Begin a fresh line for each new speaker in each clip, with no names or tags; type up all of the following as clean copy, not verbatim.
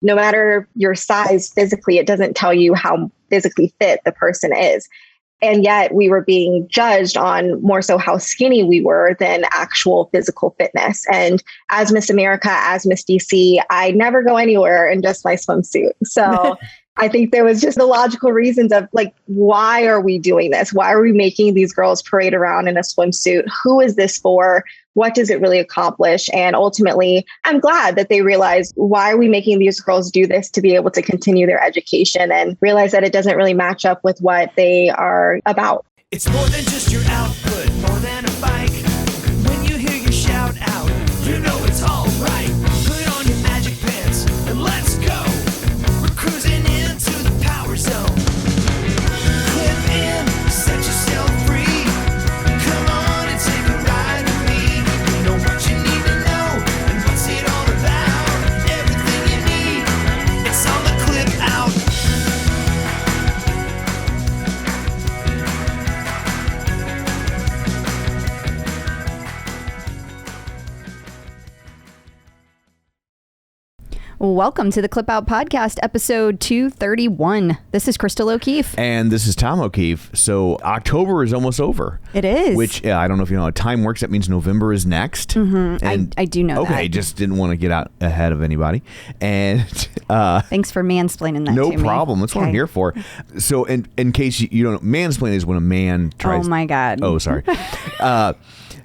no matter your size physically, it doesn't tell you how physically fit the person is. And yet we were being judged on more so how skinny we were than actual physical fitness. And as Miss America, as Miss DC, I never go anywhere in just my swimsuit. So I think there was just the logical reasons of like, why are we doing this? Why are we making these girls parade around in a swimsuit? Who is this for? What does it really accomplish? And ultimately, I'm glad that they realized, why are we making these girls do this to be able to continue their education, and realize that it doesn't really match up with what they are about.
It's more than just your output, more than a bike. When you hear your shout out, you know it's all right. Put on your magic pants and let's go. We're cruising into the power zone. Clip in, set yourself free. Come on and take a ride with me. Know what you need to know and what's it all about. Everything you need, it's on the Clip Out.
Welcome to the Clip Out Podcast, episode 231. This is Crystal O'Keefe.
And this is Tom O'Keefe. So October is almost over.
It is.
Which, I don't know if you know how time works. That means November is next.
Mm-hmm. And I do know that.
Okay, just didn't want to get out ahead of anybody. And
thanks for mansplaining that to me.
No problem. That's what I'm here for. So in case you don't know, mansplaining is when a man tries...
Oh, my God.
Oh, sorry.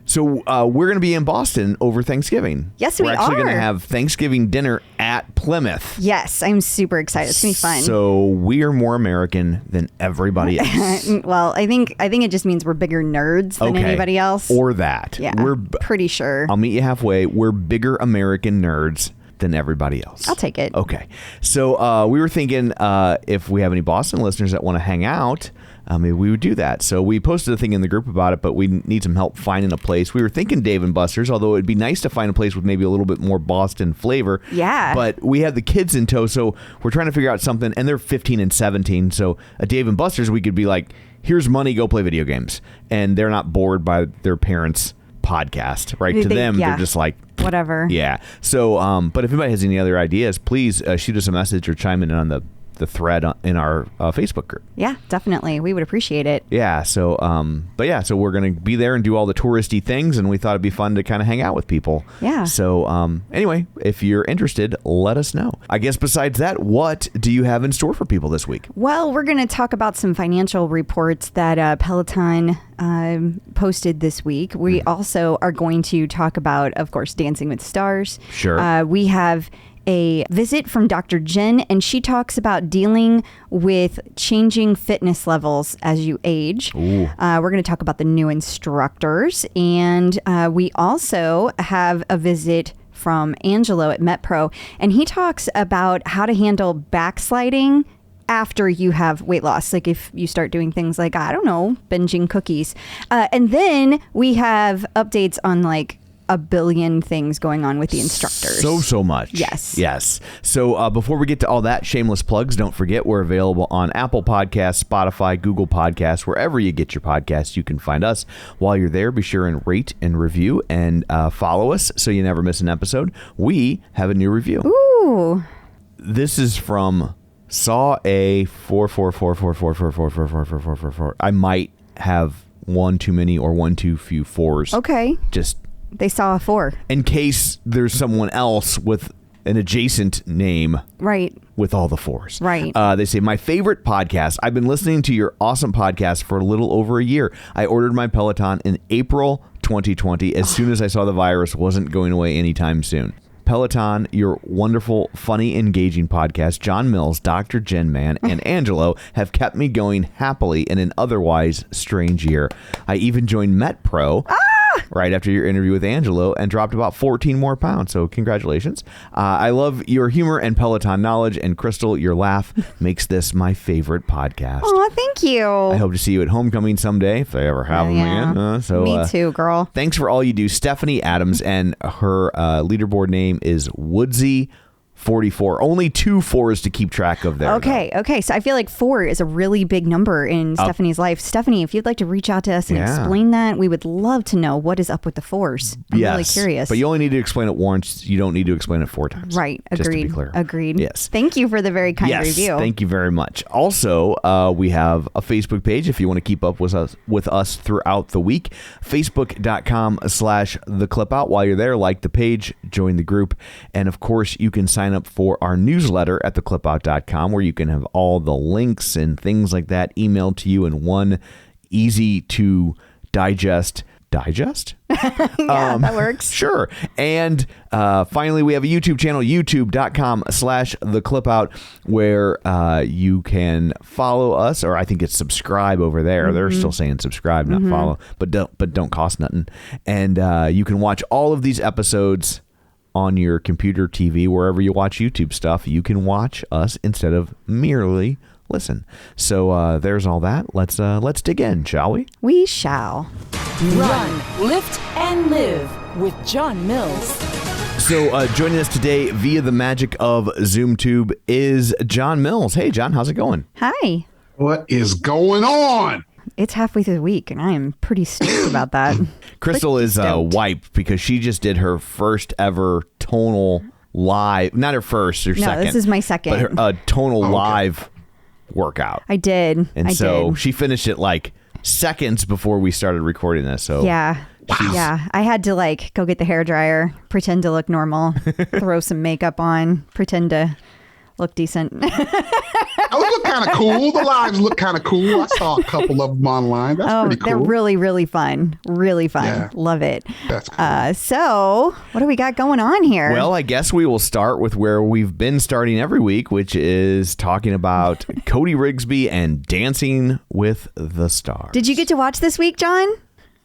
So we're going to be in Boston over Thanksgiving.
Yes, we are.
We're actually going to have Thanksgiving dinner at Plymouth.
Yes, I'm super excited. It's going to be fun.
So we are more American than everybody else.
Well, I think it just means we're bigger nerds than anybody else.
Or that.
Yeah, we're pretty sure.
I'll meet you halfway. We're bigger American nerds than everybody else.
I'll take it.
Okay. So we were thinking if we have any Boston listeners that want to hang out, maybe we would do that. So we posted a thing in the group about it, but we need some help finding a place. We were thinking Dave & Buster's, although it'd be nice to find a place with maybe a little bit more Boston flavor.
Yeah.
But we have the kids in tow, so we're trying to figure out something, and they're 15 and 17. So at Dave & Buster's, we could be like, here's money, go play video games. And they're not bored by their parents' podcast, right? To them, they're just like,
whatever.
Yeah. So, but if anybody has any other ideas, please shoot us a message or chime in on the thread in our Facebook group.
Yeah, definitely. We would appreciate it.
Yeah. So, so we're going to be there and do all the touristy things, and we thought it'd be fun to kind of hang out with people.
Yeah.
So, anyway, if you're interested, let us know. I guess besides that, what do you have in store for people this week?
Well, we're going to talk about some financial reports that Peloton posted this week. We also are going to talk about, of course, Dancing with the Stars.
Sure.
We have a visit from Dr. Jenn, and she talks about dealing with changing fitness levels as you age. We're going to talk about the new instructors, and we also have a visit from Angleo at MetPro, and he talks about how to handle backsliding after you have weight loss, like if you start doing things like, I don't know, binging cookies. And then we have updates on like a billion things going on with the instructors.
So much.
Yes.
So before we get to all that, shameless plugs, don't forget we're available on Apple Podcasts, Spotify, Google Podcasts, wherever you get your podcasts, you can find us. While you're there, be sure and rate and review and follow us so you never miss an episode. We have a new review.
Ooh.
This is from Saw A 4444444444444. I might have one too many or one too few fours.
Okay.
Just
they saw a 4.
in case there's someone else with an adjacent name.
Right.
With all the 4s.
Right.
They say, my favorite podcast. I've been listening to your awesome podcast for a little over a year. I ordered my Peloton in April 2020 as soon as I saw the virus wasn't going away anytime soon. Peloton, your wonderful, funny, engaging podcast, John Mills, Dr. Jenn Man, and Angleo have kept me going happily in an otherwise strange year. I even joined MetPro right after your interview with Angleo and dropped about 14 more pounds. So congratulations. I love your humor and Peloton knowledge, and Crystal, your laugh makes this my favorite podcast.
Oh, thank you.
I hope to see you at Homecoming someday if they ever have them again.
Me too, girl.
Thanks for all you do, Stephanie Adams, and her leaderboard name is Woodsy 44. Only 2 4s to keep track of there.
Okay. So I feel like 4 is a really big number in Stephanie's life. Stephanie, if you'd like to reach out to us and explain that, we would love to know what is up with the 4s. I'm really curious.
But you only need to explain it once. You don't need to explain it 4 times.
Right. Agreed.
Just to be clear.
Agreed.
Yes.
Thank you for the very kind review.
Thank you very much. Also, we have a Facebook page if you want to keep up with us throughout the week. Facebook.com/theclipout. While you're there, like the page, join the group, and of course, you can sign up for our newsletter at theclipout.com, where you can have all the links and things like that emailed to you in one easy to digest.
That works.
Sure. And finally, we have a YouTube channel, youtube.com/theclipout, where you can follow us, or I think it's subscribe over there. They're still saying subscribe, not follow, but don't cost nothing. And you can watch all of these episodes on your computer, TV, wherever you watch YouTube stuff. You can watch us instead of merely listen. So there's all that. Let's dig in, shall we?
We shall.
Run, lift, and live with John Mills.
So joining us today via the magic of ZoomTube is John Mills. Hey, John, how's it going?
Hi.
What is going on?
It's halfway through the week, and I am pretty stoked about that.
Crystal is wiped because she just did her first ever tonal live. Not her first, her second.
No, this is my second.
But her tonal live workout.
I did.
And she finished it like seconds before we started recording this. So
yeah. I had to go get the hairdryer, pretend to look normal, throw some makeup on, pretend to look decent.
Oh, it looked kind of cool. The lives look kind of cool. I saw a couple of them online. That's pretty cool.
They're really, really fun. Really fun.
Yeah.
Love it.
That's cool.
So what do we got going on here?
Well, I guess we will start with where we've been starting every week, which is talking about Cody Rigsby and Dancing with the Stars.
Did you get to watch this week, John?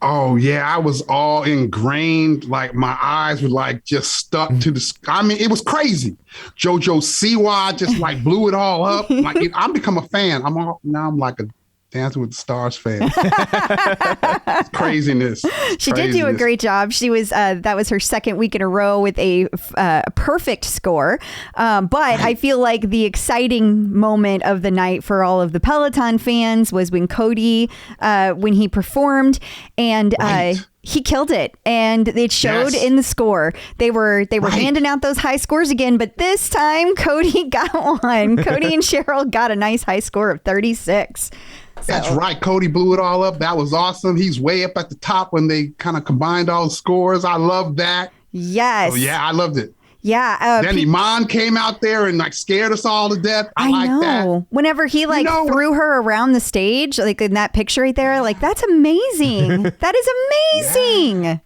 Oh, yeah. I was all ingrained. Like, my eyes were just stuck to the... I mean, it was crazy. JoJo Siwa just blew it all up. I'm become a fan. Now I'm like a Dancing with the Stars fan. It's craziness.
She did do a great job. She was that was her second week in a row with a perfect score. But I feel like the exciting moment of the night for all of the Peloton fans was when Cody when he performed and he killed it, and it showed in the score. They were handing out those high scores again, but this time Cody got one. Cody and Cheryl got a nice high score of 36.
That's right. Cody blew it all up. That was awesome. He's way up at the top when they kind of combined all the scores. I love that.
Yes.
Oh, yeah, I loved it.
Yeah.
Then Iman came out there and scared us all to death. I like
know.
That.
Whenever he threw her around the stage, in that picture right there, that's amazing. That is amazing. Yeah.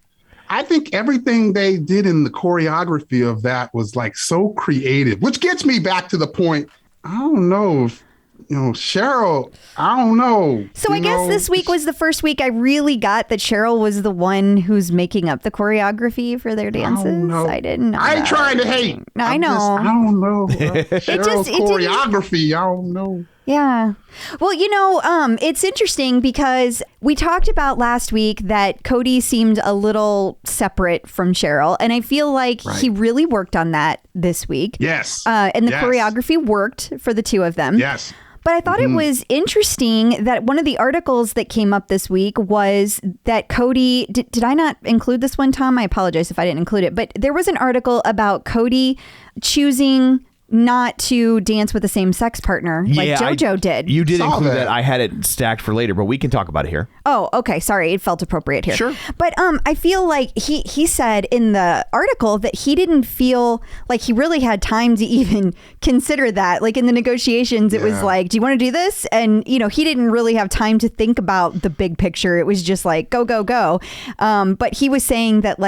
I think everything they did in the choreography of that was so creative, which gets me back to the point. I don't know if, Cheryl, I don't know.
So I guess this week was the first week I really got that Cheryl was the one who's making up the choreography for their dances. I didn't know.
I ain't trying to hate.
I know.
I don't know. Cheryl's choreography, I don't know.
Yeah. Well, it's interesting because we talked about last week that Cody seemed a little separate from Cheryl. And I feel like he really worked on that this week.
Yes.
And the choreography worked for the two of them.
Yes.
But I thought it was interesting that one of the articles that came up this week was that Cody, did I not include this one, Tom? I apologize if I didn't include it. But there was an article about Cody choosing not to dance with the same sex partner like JoJo did.
You did include that. I had it stacked for later, but we can talk about it here.
Oh, okay. Sorry. It felt appropriate here.
Sure.
But I feel like he said in the article that he didn't feel like he really had time to even consider that. Like in the negotiations, it was do you want to do this? And, he didn't really have time to think about the big picture. It was just go, go, go. But he was saying that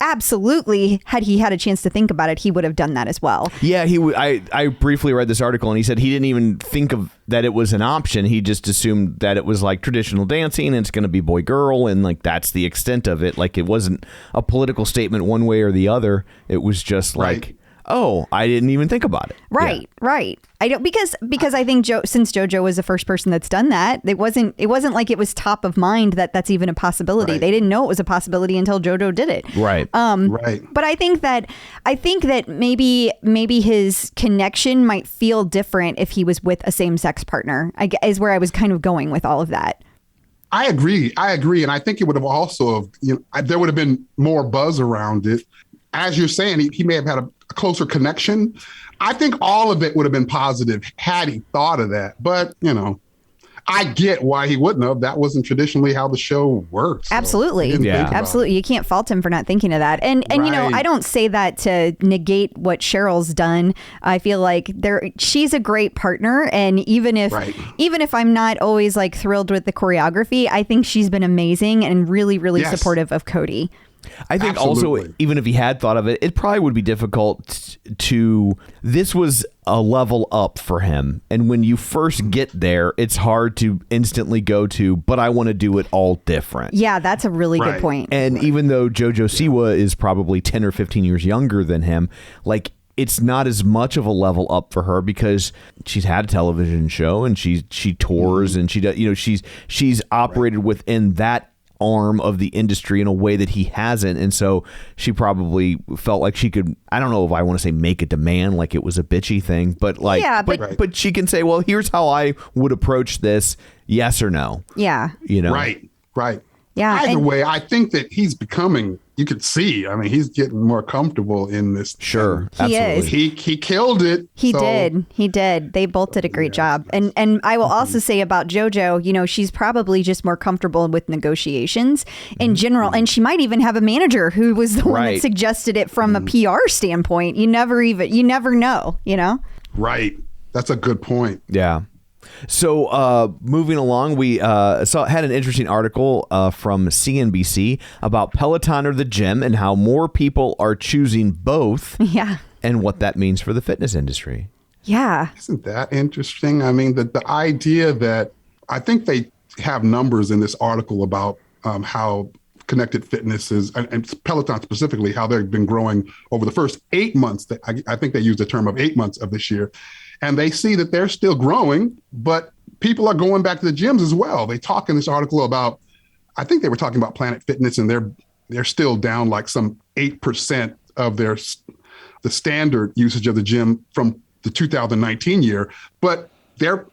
absolutely, had he had a chance to think about it, he would have done that as well.
Yeah, I briefly read this article and he said he didn't even think of that it was an option. He just assumed that it was traditional dancing and it's going to be boy girl and that's the extent of it. It wasn't a political statement one way or the other. It was just oh, I didn't even think about it.
Right, right. I don't because I think since JoJo was the first person that's done that, it wasn't like it was top of mind that's even a possibility.
Right.
They didn't know it was a possibility until JoJo did it.
Right.
Right.
But I think that maybe his connection might feel different if he was with a same-sex partner. Is where I was kind of going with all of that.
I agree. And I think it would have also, there would have been more buzz around it. As you're saying, he may have had a closer connection. I think all of it would have been positive had he thought of that. But, I get why he wouldn't have. That wasn't traditionally how the show works. So
Absolutely. Absolutely. You can't fault him for not thinking of that. And
Right.
I don't say that to negate what Cheryl's done. I feel like she's a great partner. And even if I'm not always like thrilled with the choreography, I think she's been amazing and really, really supportive of Cody.
I think also, even if he had thought of it, it probably would be difficult this was a level up for him. And when you first get there, it's hard to instantly go to, but I want to do it all different.
Yeah, that's a really good point.
And even though JoJo Siwa is probably 10 or 15 years younger than him, like, it's not as much of a level up for her because she's had a television show and she tours and she does, she's operated within that arm of the industry in a way that he hasn't, and so she probably felt like she could, I don't know if I want to say make a demand like it was a bitchy thing, but like but she can say, well, here's how I would approach this, yes or no.
Yeah.
Right.
Yeah.
Either way, I think that he's becoming, you could see, he's getting more comfortable in this.
Sure.
He
absolutely.
is.
He killed it.
He did. They both did a great job. And I will also say about JoJo, she's probably just more comfortable with negotiations in general. And she might even have a manager who was the one that suggested it from a PR standpoint. You never know,
Right. That's a good point.
Yeah. So moving along, we had an interesting article from CNBC about Peloton or the gym and how more people are choosing both.
Yeah.
And what that means for the fitness industry.
Yeah. Isn't that interesting? The idea that I think they have numbers in this article about how connected fitness is, and Peloton specifically, how they've been growing over the first 8 months. I think they used the term of 8 months of this year. And they see that they're still growing, but people are going back to the gyms as well. They talk in this article about, I think they were talking about Planet Fitness, and they're still down like some 8% of the standard usage of the gym from the 2019 year. But they're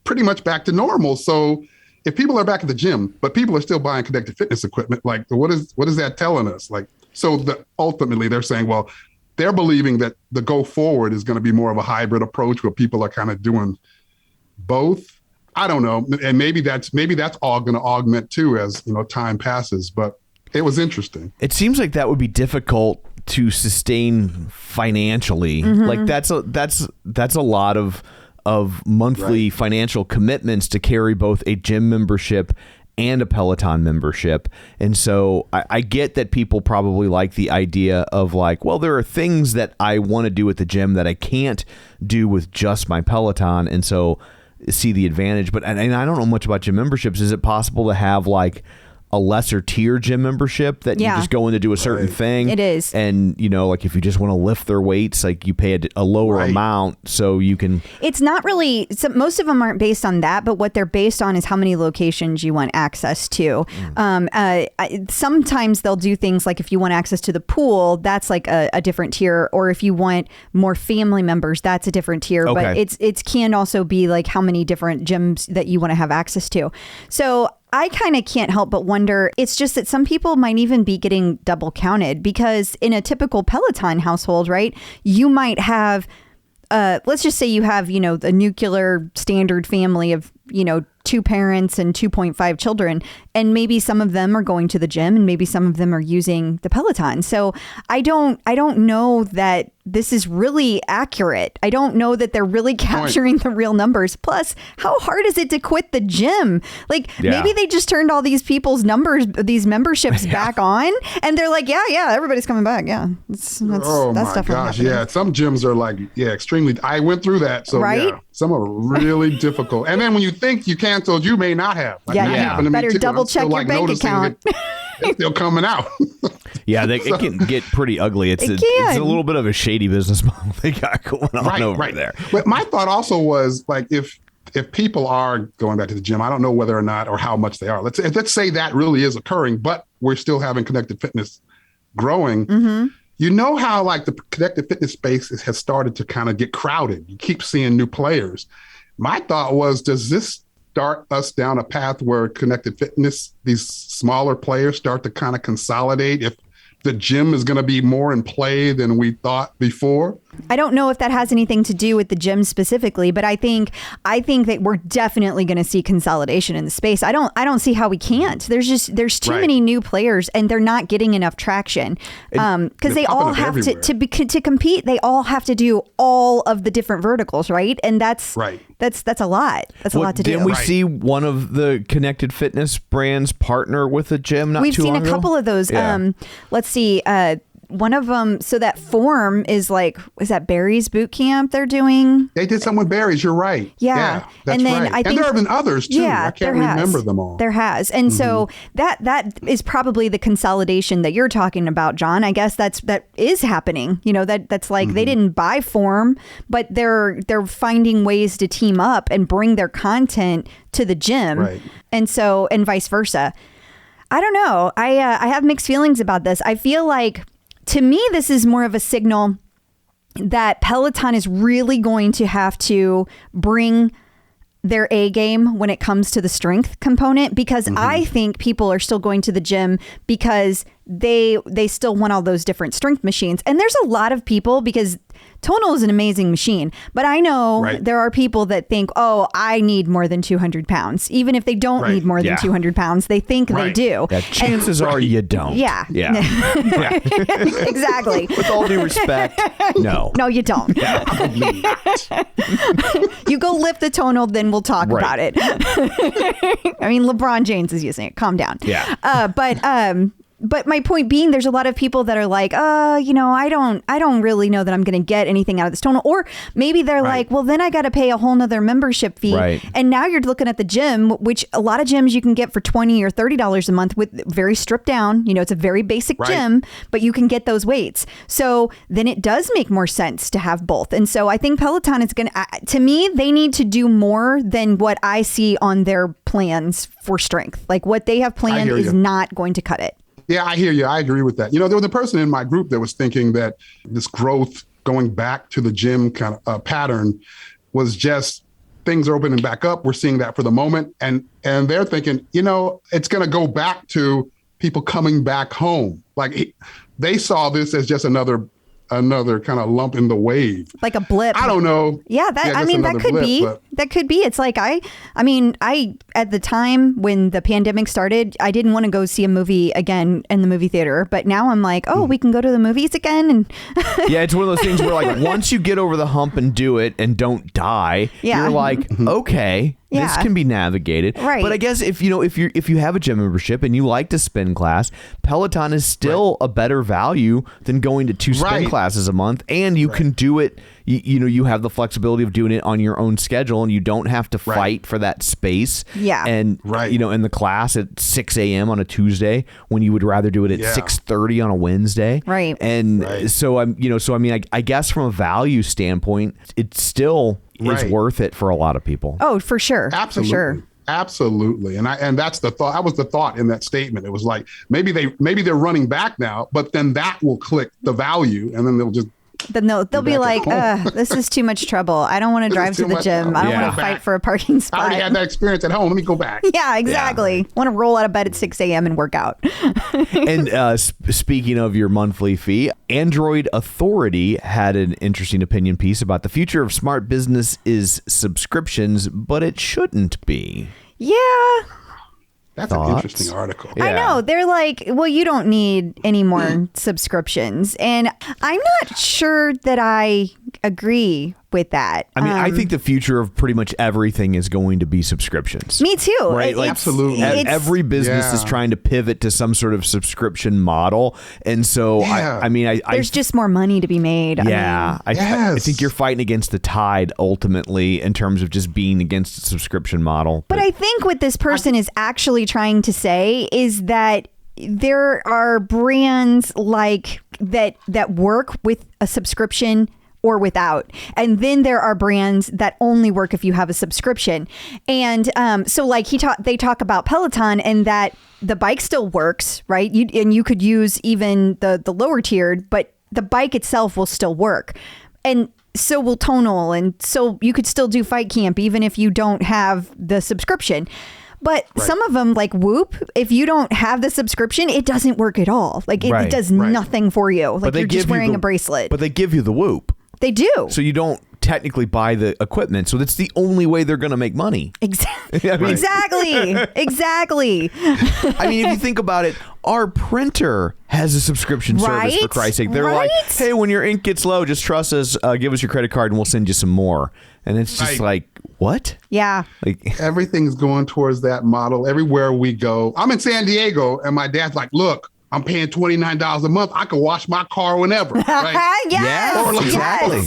pretty much back to normal. So if people are back at the gym, but people are still buying connected fitness equipment, like what is that telling us? Ultimately they're saying, well, they're believing that the go forward is going to be more of a hybrid approach where people are kind of doing both. I don't know. And maybe that's all going to augment too as, time passes, but it was interesting.
It seems like that would be difficult to sustain financially. Mm-hmm. Like that's a lot of monthly financial commitments to carry both a gym membership and a Peloton membership. And so I get that people probably like the idea of like, well, there are things that I want to do at the gym that I can't do with just my Peloton. And so see the advantage. But and I don't know much about gym memberships. Is it possible to have like a lesser tier gym membership that you just go in to do a certain thing?
It is.
And, like if you just want to lift their weights, like you pay a lower amount so you can.
It's not really, most of them aren't based on that, but what they're based on is how many locations you want access to. Sometimes they'll do things like if you want access to the pool, that's like a different tier. Or if you want more family members, that's a different tier.
Okay.
But it can also be like how many different gyms that you want to have access to. So I kind of can't help but wonder, it's just that some people might even be getting double counted because in a typical Peloton household, right, you might have, let's just say you have, the nuclear standard family of, 2 parents and 2.5 children, and maybe some of them are going to the gym and maybe some of them are using the Peloton. So I don't know that this is really accurate. I don't know that they're really capturing the real numbers. Plus, how hard is it to quit the gym? Maybe they just turned all these people's these memberships back on, and they're like, yeah, everybody's coming back. Yeah, that's
my
stuff.
Gosh, yeah. Some gyms are like, extremely. I went through that, so some are really difficult. And then when you think you canceled, you may not have.
Better double check your bank account.
It's still coming out.
Yeah, it can get pretty ugly. It's a little bit of a shady business model they got going on over there.
But my thought also was like, if people are going back to the gym, I don't know whether or not or how much they are. Let's say that really is occurring, but we're still having connected fitness growing.
Mm-hmm.
You know how like the connected fitness space has started to kind of get crowded. You keep seeing new players. My thought was, does this start us down a path where connected fitness, these smaller players start to kind of consolidate if the gym is going to be more in play than we thought before?
I don't know if that has anything to do with the gym specifically, but I think that we're definitely going to see consolidation in the space. I don't see how we can't. There's too many new players and they're not getting enough traction because they all have to compete. They all have to do all of the different verticals, right? And that's a lot. That's a lot to do.
Didn't we see one of the connected fitness brands partner with a gym?
We've seen a couple of those. Yeah. Let's see. One of them, so that form is like, is that Barry's boot camp they're doing?
They did something with Barry's, you're right.
Yeah.
That's
and then
right.
I think,
and there have been others too. I can't remember them all.
There has. And so that is probably the consolidation that you're talking about, John. I guess that is happening. You know, that's like they didn't buy form, but they're finding ways to team up and bring their content to the gym.
Right.
And so, and vice versa. I don't know. I have mixed feelings about this. I feel like, to me, this is more of a signal that Peloton is really going to have to bring their A game when it comes to the strength component, because I think people are still going to the gym because they still want all those different strength machines. And there's a lot of people, because Tonal is an amazing machine, but I know there are people that think, oh, I need more than 200 pounds. Even if they don't need more than 200 pounds, they think they do.
Yeah, chances are you don't.
Yeah. Exactly.
With all due respect, no.
No, you don't. You go lift the Tonal, then we'll talk about it. I mean, LeBron James is using it. Calm down.
Yeah.
But my point being, there's a lot of people that are like, I don't really know that I'm going to get anything out of this Tonal. Or maybe they're like, well, then I got to pay a whole nother membership fee.
Right.
And now you're looking at the gym, which a lot of gyms you can get for $20 or $30 a month with very stripped down. You know, it's a very basic gym, but you can get those weights. So then it does make more sense to have both. And so I think Peloton is going to me, they need to do more than what I see on their plans for strength. Like what they have planned is not going to cut it.
Yeah, I hear you. I agree with that. You know, there was a person in my group that was thinking that this growth going back to the gym kind of pattern was just things are opening back up. We're seeing that for the moment. And they're thinking, you know, it's going to go back to people coming back home. Like they saw this as just another kind of lump in the wave,
like a blip.
I don't know.
Yeah, that could be. That could be. It's like I at the time when the pandemic started, I didn't want to go see a movie again in the movie theater, but now I'm like, oh, we can go to the movies again. And
yeah, it's one of those things where like once you get over the hump and do it and don't die, you're like, okay.
Yeah.
This can be navigated.
Right.
But I guess if you have a gym membership and you like to spin class, Peloton is still a better value than going to 2 spin classes a month, and you can do it. You have the flexibility of doing it on your own schedule, and you don't have to fight for that space.
Yeah.
And in the class at 6 a.m. on a Tuesday when you would rather do it at 6:30 on a Wednesday.
Right.
And so I guess from a value standpoint, it's still is worth it for a lot of people.
Oh, for sure.
Absolutely.
For sure.
Absolutely. And that's the thought. That was the thought in that statement. It was like, maybe they're running back now, but then that will click the value and then they'll
be like, this is too much trouble. I don't want to drive to the gym. I don't want to fight for a parking spot.
I already had that experience at home. Let me go back.
Yeah, exactly. Want to roll out of bed at 6 a.m. and work out.
And speaking of your monthly fee, Android Authority had an interesting opinion piece about the future of smart business is subscriptions, but it shouldn't be.
Yeah.
That's an interesting article.
Yeah. I know. They're like, well, you don't need any more subscriptions. And I'm not sure that I agree with that.
I mean, I think the future of pretty much everything is going to be subscriptions.
Me too.
Right?
Absolutely.
Every business is trying to pivot to some sort of subscription model. And so,
there's just more money to be made.
I think you're fighting against the tide ultimately in terms of just being against the subscription model.
But I think what this person is actually trying to say is that there are brands like that work with a subscription or without. And then there are brands that only work if you have a subscription. And so like they talk about Peloton and that the bike still works, right? You could use even the lower tiered, but the bike itself will still work. And so will Tonal. And so you could still do FightCamp even if you don't have the subscription. But some of them, like Whoop, if you don't have the subscription, it doesn't work at all. Like it does nothing for you. Like you're just wearing a bracelet.
But they give you the Whoop.
They do.
So you don't technically buy the equipment. So that's the only way they're going to make money.
Exactly.
I mean,
Exactly.
I mean, if you think about it, our printer has a subscription service, for Christ's sake. They're like, hey, when your ink gets low, just trust us, give us your credit card and we'll send you some more. And it's just like, what?
Yeah.
Like
everything's going towards that model everywhere we go. I'm in San Diego and my dad's like, look, I'm paying $29 a month. I can wash my car whenever. Right?
Yes.
Or like,
exactly.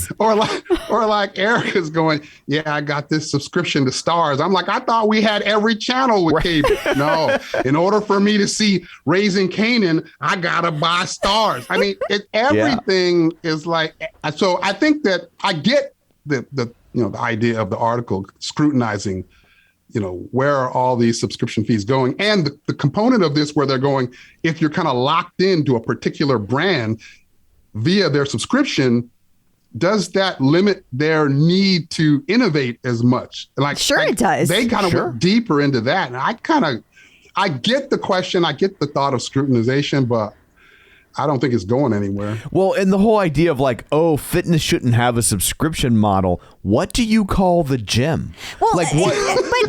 Or like Erica's going, yeah, I got this subscription to Stars. I'm like, I thought we had every channel with cable. No, in order for me to see Raising Canaan, I gotta buy Stars. I mean, everything is like. So I think that I get the idea of the article scrutinizing, where are all these subscription fees going? And the component of this where they're going, if you're kind of locked into a particular brand via their subscription, does that limit their need to innovate as much?
It does.
They kind of went deeper into that. And I get the question, I get the thought of scrutinization, but I don't think it's going anywhere.
Well, and the whole idea of like, oh, fitness shouldn't have a subscription model. What do you call the gym?
Well,
like what?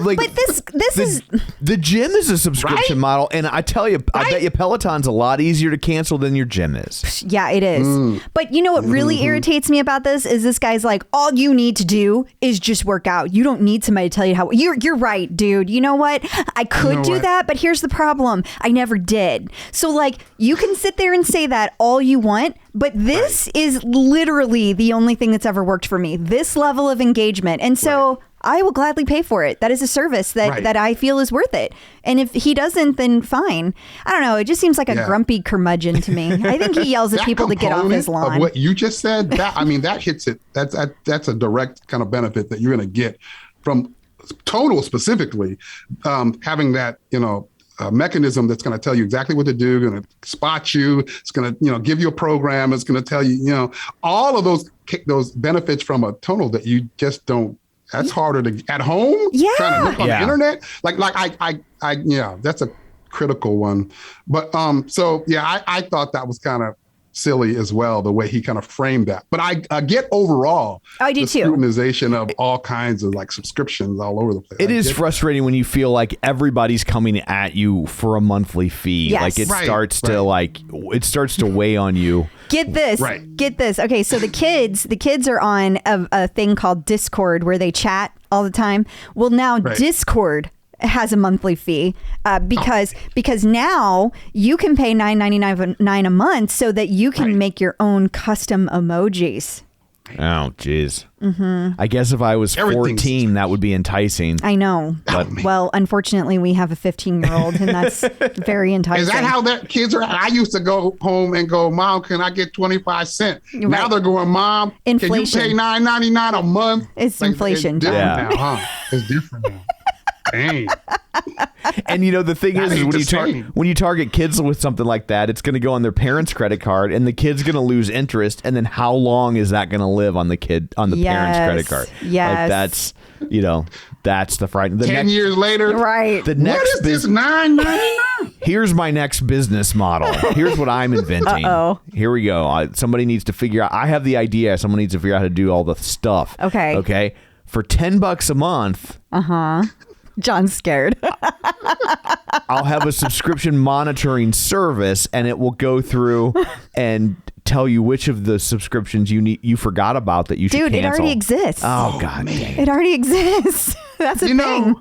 but this is
the gym is a subscription model, and I tell you, I bet you Peloton's a lot easier to cancel than your gym is.
Yeah, it is. But you know what really irritates me about this guy's like, all you need to do is just work out. You don't need somebody to tell you how. You're right, dude. You know what? I could do that, but here's the problem. I never did. So like, you can sit there and say that all you want, but this is literally the only thing that's ever worked for me. This level of engagement. And so I will gladly pay for it. That is a service that I feel is worth it. And if he doesn't, then fine. I don't know. It just seems like a grumpy curmudgeon to me. I think he yells at people to get off his lawn.
Of what you just said, that hits it. That's a direct kind of benefit that you're going to get from Total specifically, having that, mechanism that's going to tell you exactly what to do, going to spot you, it's going to, give you a program, it's going to tell you, all of those benefits from a Tonal that you just don't. That's harder to at home.
Yeah,
trying to look on the internet. I that's a critical one. But I thought that was kind of silly as well, the way he kind of framed that. But I get overall
I do
the
too.
scrutinization of all kinds of like subscriptions all over the place.
It is frustrating when you feel like everybody's coming at you for a monthly fee.
Yes.
Like it starts to weigh on you.
Get this.
Right.
Get this. Okay, so the kids are on a thing called Discord where they chat all the time. Well, now Discord has a monthly fee because now you can pay $9.99 a month so that you can make your own custom emojis.
Oh, geez. I guess if I was 14, that would be enticing.
I know. But, well, unfortunately, we have a 15-year-old, and that's very enticing.
Is that how that kids are? I used to go home and go, Mom, can I get 25 cents? Right. Now they're going, Mom,
inflation.
Can you pay $9.99 a month?
It's inflation.
It's different now, huh? It's different now. Dang.
And the thing is when you target kids with something like that, it's going to go on their parents' credit card, and the kid's going to lose interest. And then how long is that going to live on the parents' credit card?
Yes,
like that's the fright.
10 years later,
right?
The next what is this $9.99?
Here's my next business model. Here's what I'm inventing. Here we go. Somebody needs to figure out. I have the idea. Someone needs to figure out how to do all the stuff. Okay. For $10 a month.
John's scared.
I'll have a subscription monitoring service, and it will go through and tell you which of the subscriptions you forgot about that you should cancel.
Dude, it already exists.
Oh God, man.
It already exists. That's a thing.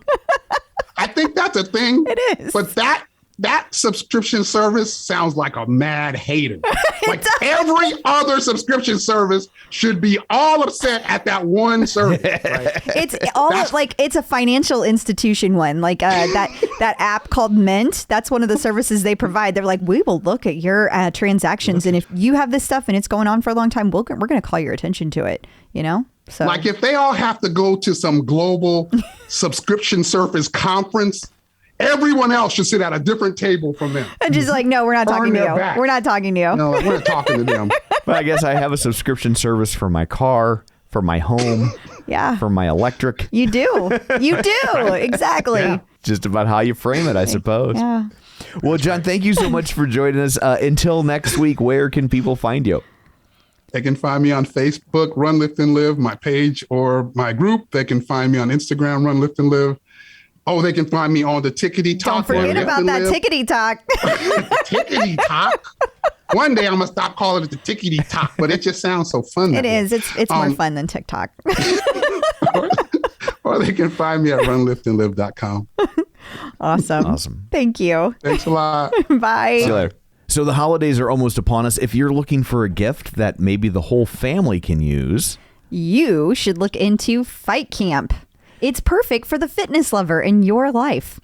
I think that's a thing.
It is.
But that that subscription service sounds like a mad hater. Like every other subscription service should be all upset at that one service. Right?
It's all like it's a financial institution one, like that app called Mint. That's one of the services they provide. They're like, we will look at your transactions, and if you have this stuff and it's going on for a long time, we're going to call your attention to it. You know. So
like if they all have to go to some global subscription service conference, everyone else should sit at a different table from them.
And just like, no, we're not talking to you.
Back.
We're not talking to you.
No, we're not talking to them.
But I guess I have a subscription service for my car, for my home,
yeah,
for my electric.
You do. You do. Exactly.
Yeah. Just about how you frame it, I suppose.
Yeah.
Well, John, thank you so much for joining us. Until next week, where can people find you?
They can find me on Facebook, Run, Lift, and Live, my page or my group. They can find me on Instagram, Run, Lift, and Live. Oh, they can find me on the Tickety Talk.
Don't forget about that Tickety Talk.
Tickety Talk. One day I'm going to stop calling it the Tickety Talk, but it just sounds so fun.
It is. It's more fun than TikTok.
or they can find me at runliftandlive.com.
Awesome. Thank you.
Thanks a lot.
Bye.
See you later. So the holidays are almost upon us. If you're looking for a gift that maybe the whole family can use,
you should look into FightCamp. It's perfect for the fitness lover in your life.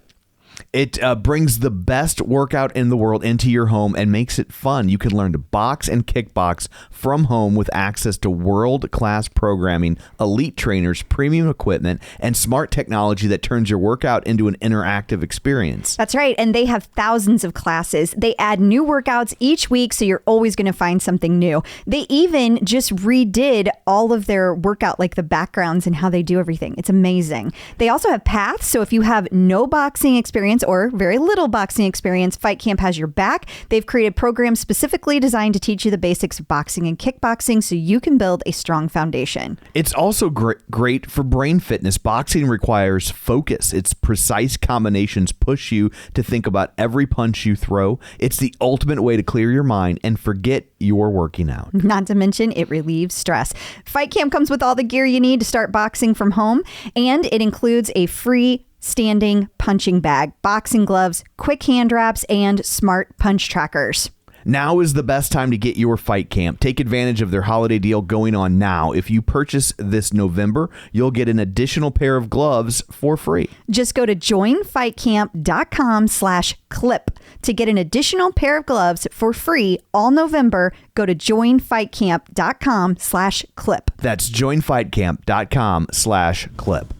It brings the best workout in the world into your home and makes it fun. You can learn to box and kickbox from home with access to world-class programming, elite trainers, premium equipment, and smart technology that turns your workout into an interactive experience.
That's right. And they have thousands of classes. They add new workouts each week, so you're always going to find something new. They even just redid all of their workout, like the backgrounds and how they do everything. It's amazing. They also have paths. So if you have no boxing experience or very little boxing experience, FightCamp has your back. They've created programs specifically designed to teach you the basics of boxing and kickboxing so you can build a strong foundation.
It's also great for brain fitness. Boxing requires focus. Its precise combinations push you to think about every punch you throw. It's the ultimate way to clear your mind and forget you're working out.
Not to mention, it relieves stress. FightCamp comes with all the gear you need to start boxing from home, and it includes a free standing punching bag, boxing gloves, quick hand wraps, and smart punch trackers.
Now is the best time to get your FightCamp. Take advantage of their holiday deal going on now. If you purchase this November, you'll get an additional pair of gloves for free.
Just go to joinfightcamp.com/clip to get an additional pair of gloves for free all November. Go to joinfightcamp.com/clip.
That's joinfightcamp.com/clip.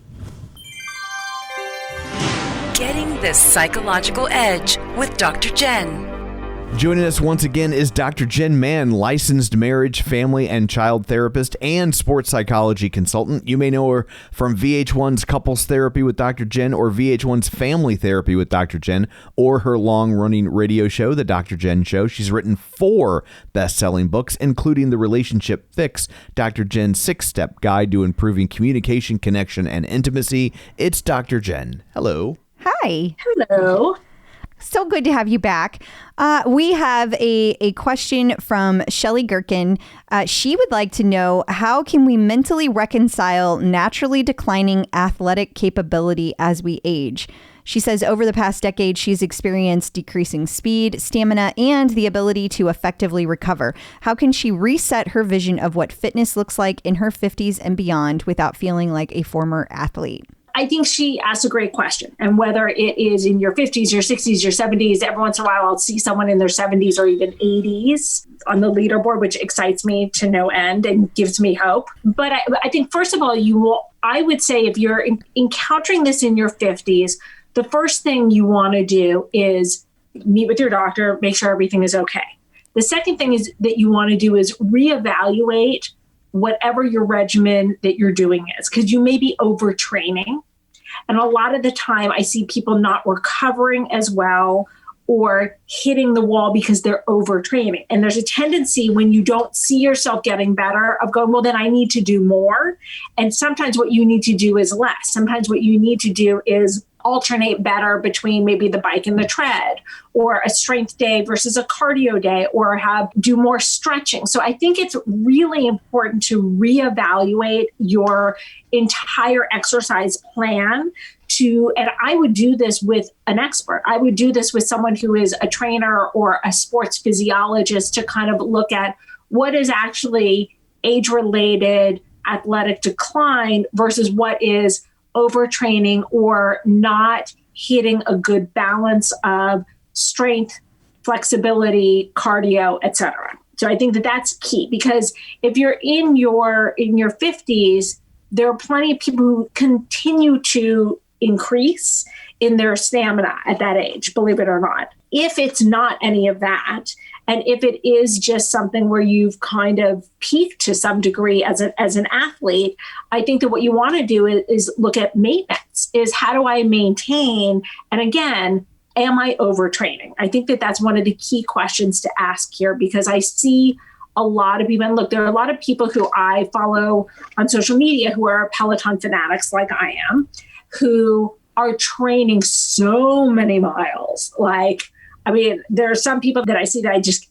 Getting the psychological edge with Dr. Jenn.
Joining us once again is Dr. Jenn Mann, licensed marriage, family, and child therapist and sports psychology consultant. You may know her from VH1's Couples Therapy with Dr. Jenn or VH1's Family Therapy with Dr. Jenn or her long-running radio show, The Dr. Jenn Show. She's written 4 best-selling books, including The Relationship Fix, Dr. Jenn's 6-Step Guide to Improving Communication, Connection, and Intimacy. It's Dr. Jenn. Hello.
Hi.
Hello.
So good to have you back. We have a question from Shelly Gherkin. She would like to know, how can we mentally reconcile naturally declining athletic capability as we age? She says over the past decade, she's experienced decreasing speed, stamina, and the ability to effectively recover. How can she reset her vision of what fitness looks like in her 50s and beyond without feeling like a former athlete?
I think she asked a great question. And whether it is in your 50s, your 60s, your 70s, every once in a while I'll see someone in their 70s or even 80s on the leaderboard, which excites me to no end and gives me hope. But I think, first of all, I would say if you're encountering this in your 50s, the first thing you want to do is meet with your doctor, make sure everything is okay. The second thing is that you want to do is reevaluate whatever your regimen that you're doing is, because you may be overtraining. And a lot of the time I see people not recovering as well or hitting the wall because they're overtraining. And there's a tendency when you don't see yourself getting better of going, well, then I need to do more. And sometimes what you need to do is less. Sometimes what you need to do is alternate better between maybe the bike and the tread, or a strength day versus a cardio day, or do more stretching. So I think it's really important to reevaluate your entire exercise plan and I would do this with an expert. I would do this with someone who is a trainer or a sports physiologist to kind of look at what is actually age-related athletic decline versus what is overtraining or not hitting a good balance of strength, flexibility, cardio, etc. So I think that that's key, because if you're in your 50s, there are plenty of people who continue to increase in their stamina at that age, believe it or not. If it's not any of that, and if it is just something where you've kind of peaked to some degree as an athlete, I think that what you want to do is look at maintenance, is how do I maintain? And again, am I overtraining? I think that that's one of the key questions to ask here, because I see a lot of people, and look, there are a lot of people who I follow on social media who are Peloton fanatics like I am, who are training so many miles. There are some people that I see that I just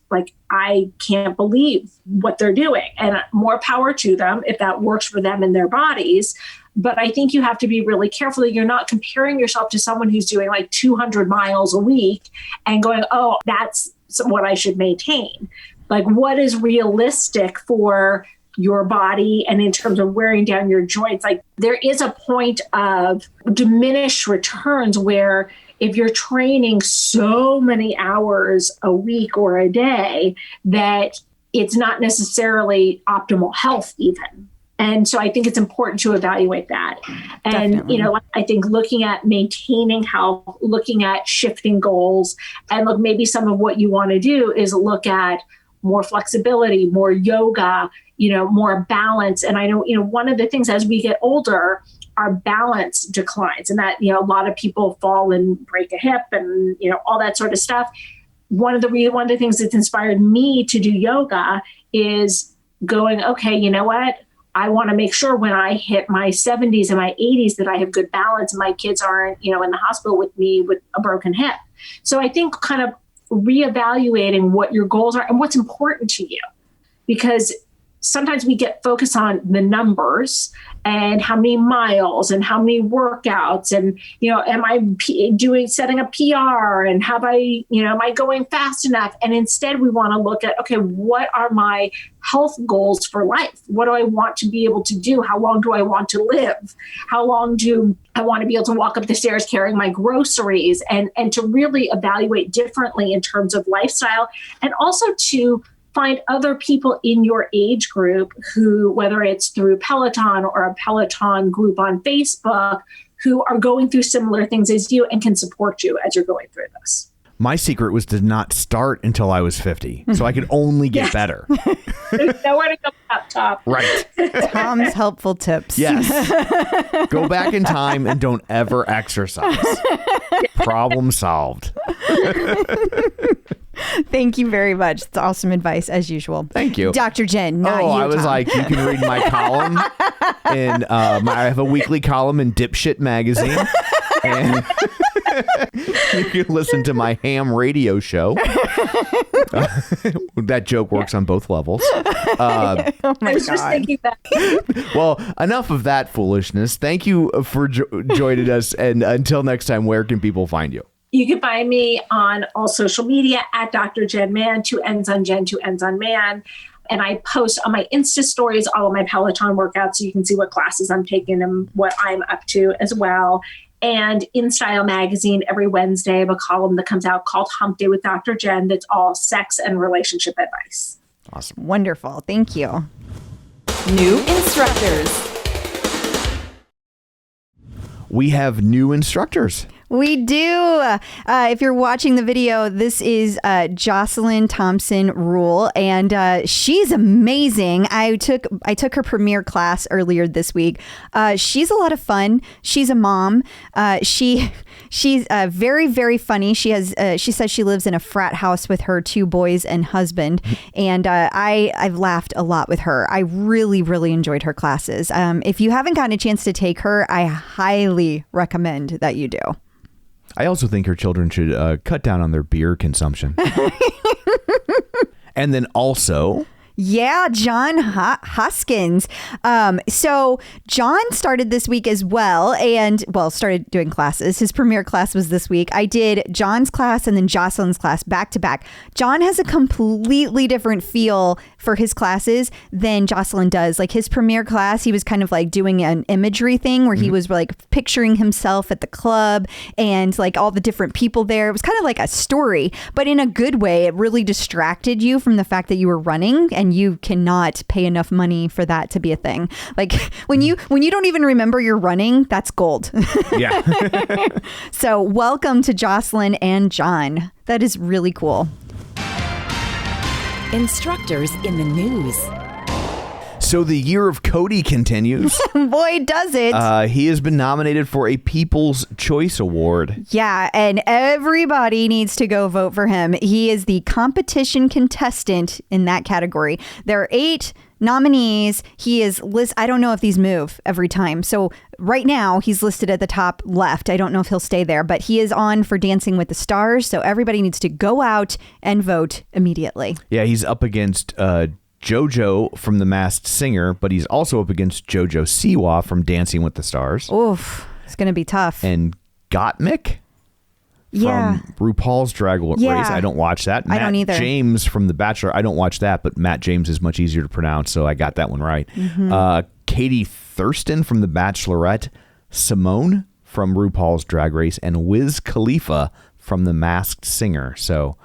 I can't believe what they're doing, and more power to them if that works for them and their bodies. But I think you have to be really careful that you're not comparing yourself to someone who's doing 200 miles a week and going, oh, that's what I should maintain. What is realistic for your body and in terms of wearing down your joints? There is a point of diminished returns where if you're training so many hours a week or a day that it's not necessarily optimal health even. And so I think it's important to evaluate that. And,
Definitely.
I think looking at maintaining health, looking at shifting goals, and look, maybe some of what you want to do is look at more flexibility, more yoga, more balance. And I know, one of the things as we get older, our balance declines, and that, a lot of people fall and break a hip and, all that sort of stuff. One of the things that's inspired me to do yoga is going, okay, you know what? I want to make sure when I hit my 70s and my 80s that I have good balance and my kids aren't, in the hospital with me with a broken hip. So I think kind of reevaluating what your goals are and what's important to you, because sometimes we get focused on the numbers and how many miles and how many workouts and, am I setting a PR and have I, am I going fast enough? And instead we want to look at, okay, what are my health goals for life? What do I want to be able to do? How long do I want to live? How long do I want to be able to walk up the stairs carrying my groceries, and to really evaluate differently in terms of lifestyle, and also to find other people in your age group who, whether it's through Peloton or a Peloton group on Facebook, who are going through similar things as you and can support you as you're going through this.
My secret was to not start until I was 50, so I could only get better.
There's nowhere to go up top.
Right.
Tom's helpful tips.
Yes. Go back in time and don't ever exercise. Problem solved.
Thank you very much. It's awesome advice as usual.
Thank you.
Dr. Jenn, not you,
I was
Tom.
like, you can read my column in I have a weekly column in Dipshit magazine. And you can listen to my ham radio show. That joke works on both levels.
Oh my
I was just
God.
thinking that.
Well, enough of that foolishness. Thank you for joining us. And until next time, where can people find you?
You can find me on all social media at Dr. Jenn Man, 2 N's on Jen, 2 N's on Man. And I post on my Insta stories all of my Peloton workouts, so you can see what classes I'm taking and what I'm up to as well. And InStyle magazine, every Wednesday, I have a column that comes out called Hump Day with Dr. Jenn that's all sex and relationship advice.
Awesome.
Wonderful. Thank you.
New instructors.
We have new instructors.
We do. If you're watching the video, this is Jocelyn Thompson Rule, and she's amazing. I took her premiere class earlier this week. She's a lot of fun. She's a mom. She's very, very funny. She says she lives in a frat house with her 2 boys and husband, and I've laughed a lot with her. I really, really enjoyed her classes. If you haven't gotten a chance to take her, I highly recommend that you do.
I also think her children should cut down on their beer consumption. And then also,
Yeah, John Hoskins. So John started this week as well and, started doing classes. His premiere class was this week. I did John's class and then Jocelyn's class back to back. John has a completely different feel for his classes than Jocelyn does. Like his premiere class, he was kind of like doing an imagery thing where he was like picturing himself at the club and like all the different people there. It was kind of like a story, but in a good way. It really distracted you from the fact that you were running, and you cannot pay enough money for that to be a thing. Like when you don't even remember you're running, that's gold.
Yeah.
So welcome to Jocelyn and John. That is really cool.
Instructors in the news.
So the year of Cody continues.
Boy, does it.
He has been nominated for a People's Choice Award.
Yeah, and everybody needs to go vote for him. He is the competition contestant in that category. There are 8 nominees. He is I don't know if these move every time. So right now he's listed at the top left. I don't know if he'll stay there, but he is on for Dancing with the Stars. So everybody needs to go out and vote immediately.
Yeah, he's up against JoJo from The Masked Singer, but he's also up against JoJo Siwa from Dancing with the Stars.
Oof, it's going to be tough.
And Gottmik from RuPaul's Drag Race. I don't watch that.
I don't either.
Matt James from The Bachelor. I don't watch that, but Matt James is much easier to pronounce, so I got that one right. Katie Thurston from The Bachelorette. Simone from RuPaul's Drag Race. And Wiz Khalifa from The Masked Singer. So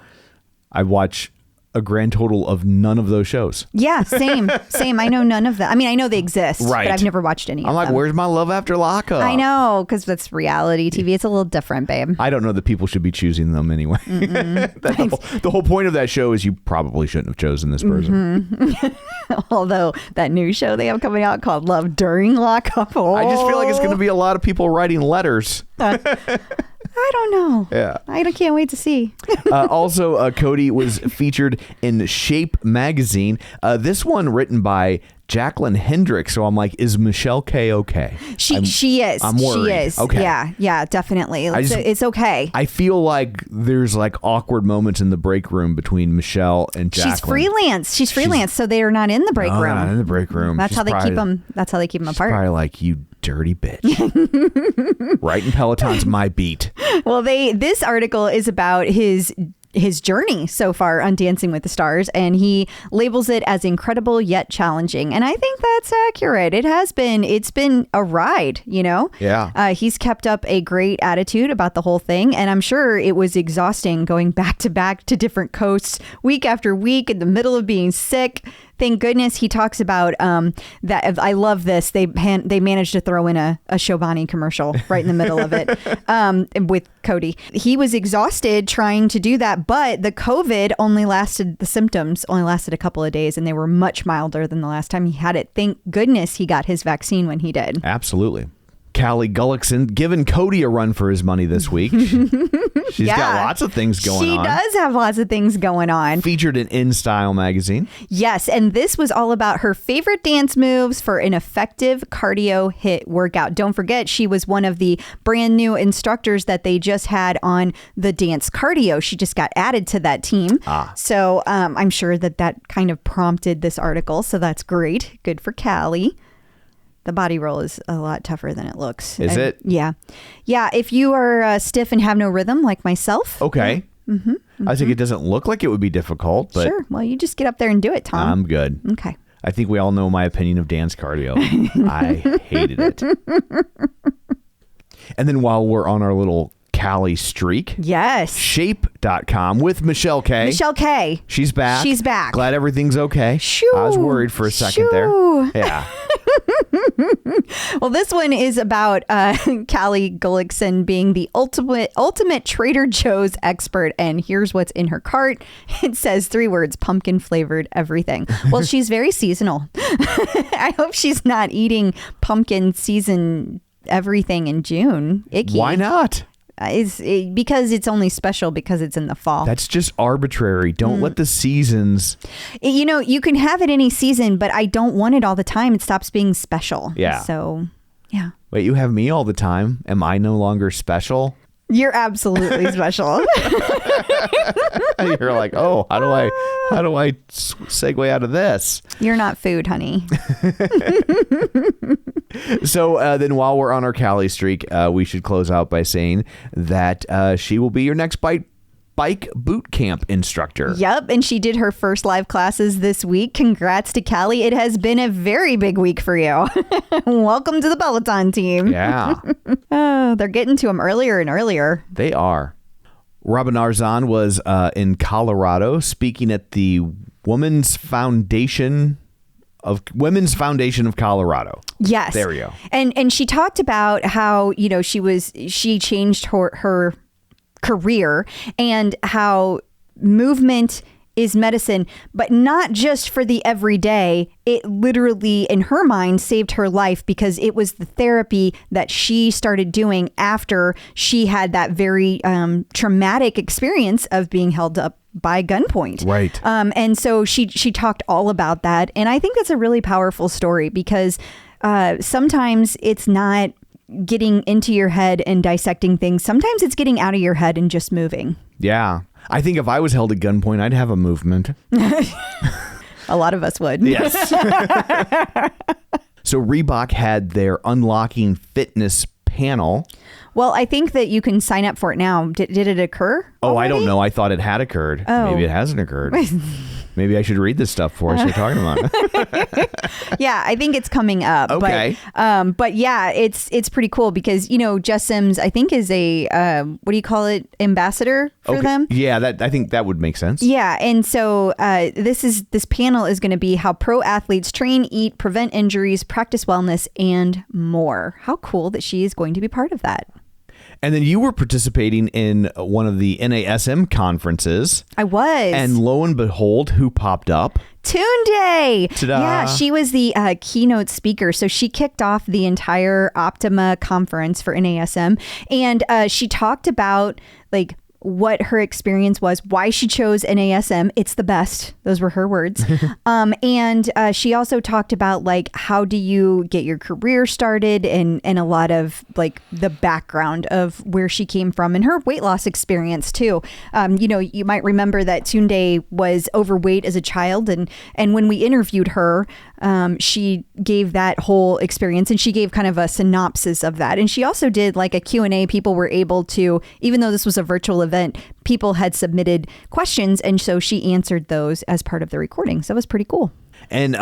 I watch a grand total of none of those shows.
Yeah, same. I know none of them. I mean, I know they exist,
right,
but I've never watched any of them.
I'm like, where's my Love After Lockup?
I know, because that's reality TV. It's a little different, babe.
I don't know that people should be choosing them anyway. The whole point of that show is you probably shouldn't have chosen this person.
Although that new show they have coming out called Love During Lockup.
I just feel like it's going to be a lot of people writing letters.
I don't know.
Yeah.
I can't wait to see.
Also, Cody was featured in Shape magazine. This one written by Jacqueline Hendricks. So I'm like, is Michelle K okay?
She is.
I'm worried.
She is.
Okay.
Yeah, definitely. It's okay.
I feel like there's like awkward moments in the break room between Michelle and Jacqueline.
She's freelance, so they are not in the break room.
Not in the break room.
That's how they keep them. That's how they keep them apart.
Probably like, you dirty bitch. Writing Peloton's my beat.
Well, this article is about his journey so far on Dancing with the Stars, and he labels it as incredible yet challenging. And I think that's accurate. It's been a ride, you know?
Yeah.
He's kept up a great attitude about the whole thing, and I'm sure it was exhausting going back to different coasts week after week in the middle of being sick. Thank goodness he talks about that. I love this. They managed to throw in a Chobani commercial right in the middle of it with Cody. He was exhausted trying to do that, but the symptoms only lasted a couple of days, and they were much milder than the last time he had it. Thank goodness he got his vaccine when he did.
Absolutely. Callie Gullickson giving Cody a run for his money this week. She's got lots of things going on.
She does have lots of things going on.
Featured in InStyle magazine.
Yes, and this was all about her favorite dance moves for an effective cardio HIIT workout. Don't forget, she was one of the brand new instructors that they just had on the dance cardio. She just got added to that team. So I'm sure that kind of prompted this article. So that's great. Good for Callie. The body roll is a lot tougher than it looks.
Is it?
Yeah. Yeah. If you are stiff and have no rhythm like myself.
Okay. I think it doesn't look like it would be difficult, but
sure. Well, you just get up there and do it, Tom.
I'm good.
Okay.
I think we all know my opinion of dance cardio. I hated it. And then while we're on our little Callie streak.
Yes.
Shape.com with Michelle K.
Michelle K.
She's back.
She's back.
Glad everything's okay.
Shoo.
I was worried for a second there. Yeah.
Well, this one is about Callie Gullickson being the ultimate Trader Joe's expert. And here's what's in her cart. It says 3 words: pumpkin flavored everything. Well, she's very seasonal. I hope she's not eating pumpkin season everything in June. Icky.
Why not?
Because it's only special because it's in the fall.
That's just arbitrary. Don't let the seasons.
You know, you can have it any season, but I don't want it all the time. It stops being special.
Yeah.
So, yeah.
Wait, you have me all the time. Am I no longer special?
You're absolutely special.
You're like, oh, how do I segue out of this?
You're not food, honey.
So then while we're on our Callie streak, we should close out by saying that she will be your next bike boot camp instructor.
Yep, and she did her first live classes this week. Congrats to Callie. It has been a very big week for you. Welcome to the Peloton team.
Yeah.
Oh, they're getting to them earlier and earlier.
They are. Robin Arzon was in Colorado speaking at the Women's Foundation of Colorado.
Yes.
There we go.
And she talked about how, she changed her career and how movement is medicine, but not just for the everyday. It literally, in her mind, saved her life because it was the therapy that she started doing after she had that very traumatic experience of being held up by gunpoint.
Right.
And so she talked all about that. And I think that's a really powerful story because sometimes it's not getting into your head and dissecting things. Sometimes it's getting out of your head and just moving.
Yeah. I think if I was held at gunpoint, I'd have a movement.
A lot of us would.
Yes. So Reebok had their Unlocking Fitness panel.
Well, I think that you can sign up for it now. Did it occur?
Oh,
already?
I don't know. I thought it had occurred.
Oh.
Maybe it hasn't occurred. Maybe I should read this stuff for us you're talking about.
Yeah, I think it's coming up.
Okay.
But yeah, it's pretty cool because, Jess Sims, I think, is a, what do you call it, ambassador for them?
Yeah, I think that would make sense.
Yeah. And so this panel is going to be how pro athletes train, eat, prevent injuries, practice wellness, and more. How cool that she is going to be part of that.
And then you were participating in one of the NASM conferences.
I was.
And lo and behold, who popped up?
Tunde.
Ta-da.
Yeah, she was the keynote speaker. So she kicked off the entire Optima conference for NASM. And she talked about what her experience was, why she chose NASM. It's the best. Those were her words. And she also talked about how do you get your career started and a lot of the background of where she came from and her weight loss experience too. You might remember that Tunde was overweight as a child and when we interviewed her, she gave that whole experience and she gave kind of a synopsis of that. And she also did a Q&A. People were able to, even though this was a virtual event, people had submitted questions. And so she answered those as part of the recording. So it was pretty cool. And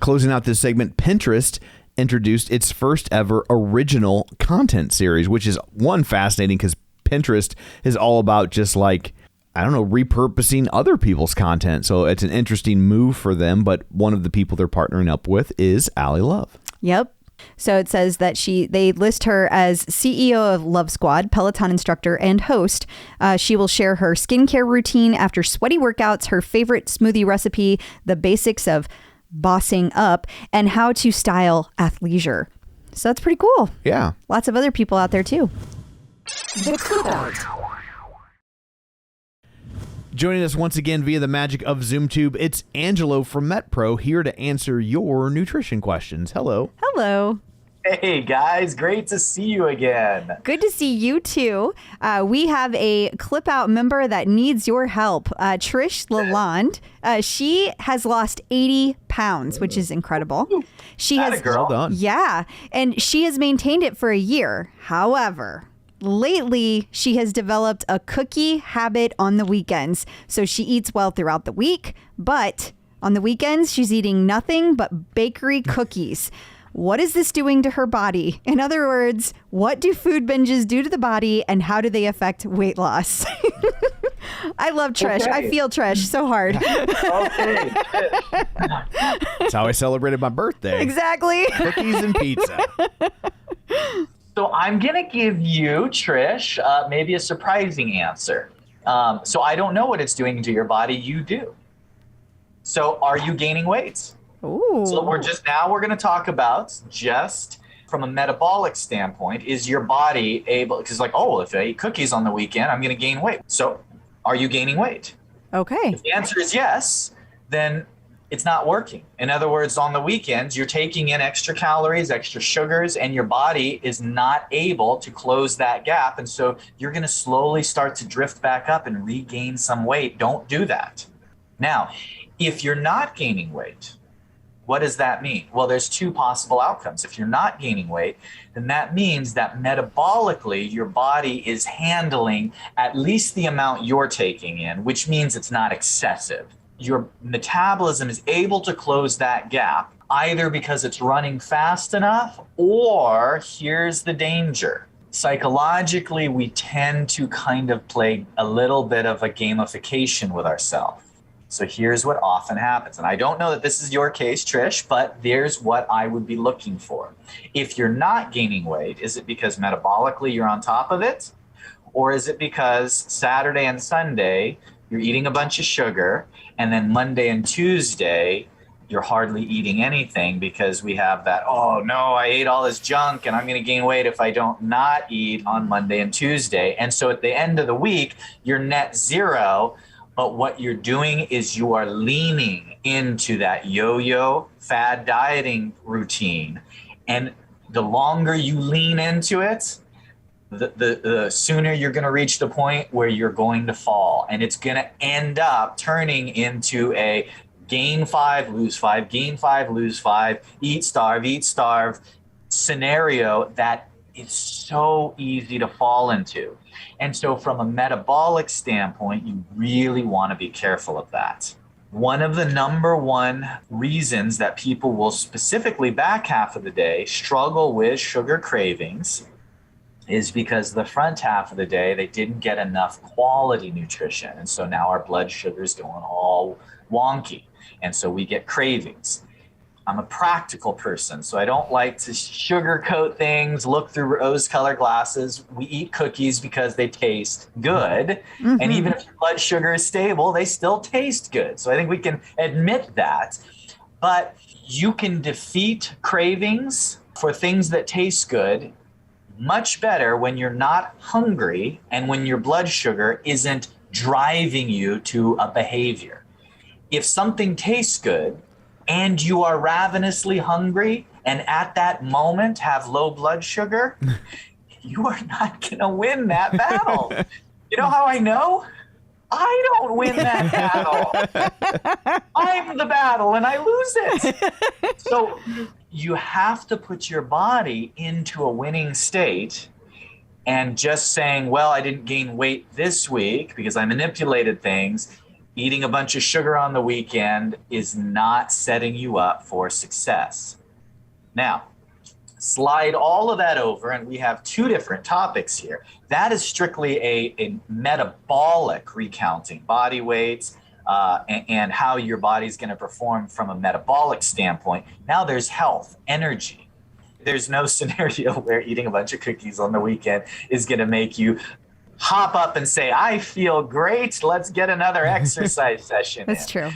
closing out this segment, Pinterest introduced its first ever original content series, which is fascinating because Pinterest is all about just repurposing other people's content. So it's an interesting move for them. But one of the people they're partnering up with is Allie Love.
Yep. So it says that they list her as CEO of Love Squad, Peloton instructor, and host. She will share her skincare routine after sweaty workouts, her favorite smoothie recipe, the basics of bossing up, and how to style athleisure. So that's pretty cool.
Yeah.
Lots of other people out there too.
The Clip Out.
Joining us once again via the magic of ZoomTube, it's Angelo from MetPro here to answer your nutrition questions. Hello.
Hello.
Hey guys, great to see you again.
Good to see you too. We have a Clip Out member that needs your help. Trish Lalonde. She has lost 80 pounds, which is incredible. She has,
girl.
Well done.
Yeah, and she has maintained it for a year. However, lately, she has developed a cookie habit on the weekends. So she eats well throughout the week, but on the weekends, she's eating nothing but bakery cookies. What is this doing to her body? In other words, what do food binges do to the body and how do they affect weight loss? I love Trish.
Okay.
I feel Trish so hard.
Okay.
That's how I celebrated my birthday.
Exactly.
Cookies and pizza.
So I'm going to give you, Trish, maybe a surprising answer. So I don't know what it's doing to your body. You do. So are you gaining weight?
Ooh.
So we're going to talk about just from a metabolic standpoint, is your body able, because if I eat cookies on the weekend, I'm going to gain weight. So are you gaining weight?
Okay.
If the answer is yes, then it's not working. In other words, on the weekends, you're taking in extra calories, extra sugars, and your body is not able to close that gap. And so you're going to slowly start to drift back up and regain some weight. Don't do that. Now, if you're not gaining weight, what does that mean? Well, there's two possible outcomes. If you're not gaining weight, then that means that metabolically your body is handling at least the amount you're taking in, which means it's not excessive. Your metabolism is able to close that gap, either because it's running fast enough, or here's the danger. Psychologically, we tend to kind of play a little bit of a gamification with ourselves. So here's what often happens. And I don't know that this is your case, Trish, but there's what I would be looking for. If you're not gaining weight, is it because metabolically you're on top of it? Or is it because Saturday and Sunday you're eating a bunch of sugar, and then Monday and Tuesday you're hardly eating anything because we have that, oh no, I ate all this junk and I'm going to gain weight if I don't not eat on Monday and Tuesday. And so at the end of the week, you're net zero. But what you're doing is you are leaning into that yo-yo fad dieting routine. And the longer you lean into it, the sooner you're going to reach the point where you're going to fall. And it's going to end up turning into a gain 5, lose 5, gain 5, lose 5, eat, starve scenario that is so easy to fall into. And so from a metabolic standpoint, you really want to be careful of that. One of the number one reasons that people will specifically back half of the day struggle with sugar cravings is because the front half of the day, they didn't get enough quality nutrition. And so now our blood sugar is going all wonky. And so we get cravings. I'm a practical person, so I don't like to sugarcoat things, look through rose-colored glasses. We eat cookies because they taste good. Mm-hmm. And even if your blood sugar is stable, they still taste good. So I think we can admit that. But you can defeat cravings for things that taste good much better when you're not hungry and when your blood sugar isn't driving you to a behavior. If something tastes good and you are ravenously hungry and at that moment have low blood sugar, you are not going to win that battle. You know how I know? I don't win that battle. I'm the battle and I lose it. So you have to put your body into a winning state, and just saying, well, I didn't gain weight this week because I manipulated things, eating a bunch of sugar on the weekend is not setting you up for success. Now, slide all of that over, and we have two different topics here. That is strictly a metabolic recounting, body weights, and how your body's going to perform from a metabolic standpoint. Now there's health, energy. There's no scenario where eating a bunch of cookies on the weekend is going to make you hop up and say, I feel great, let's get another exercise session.
That's true.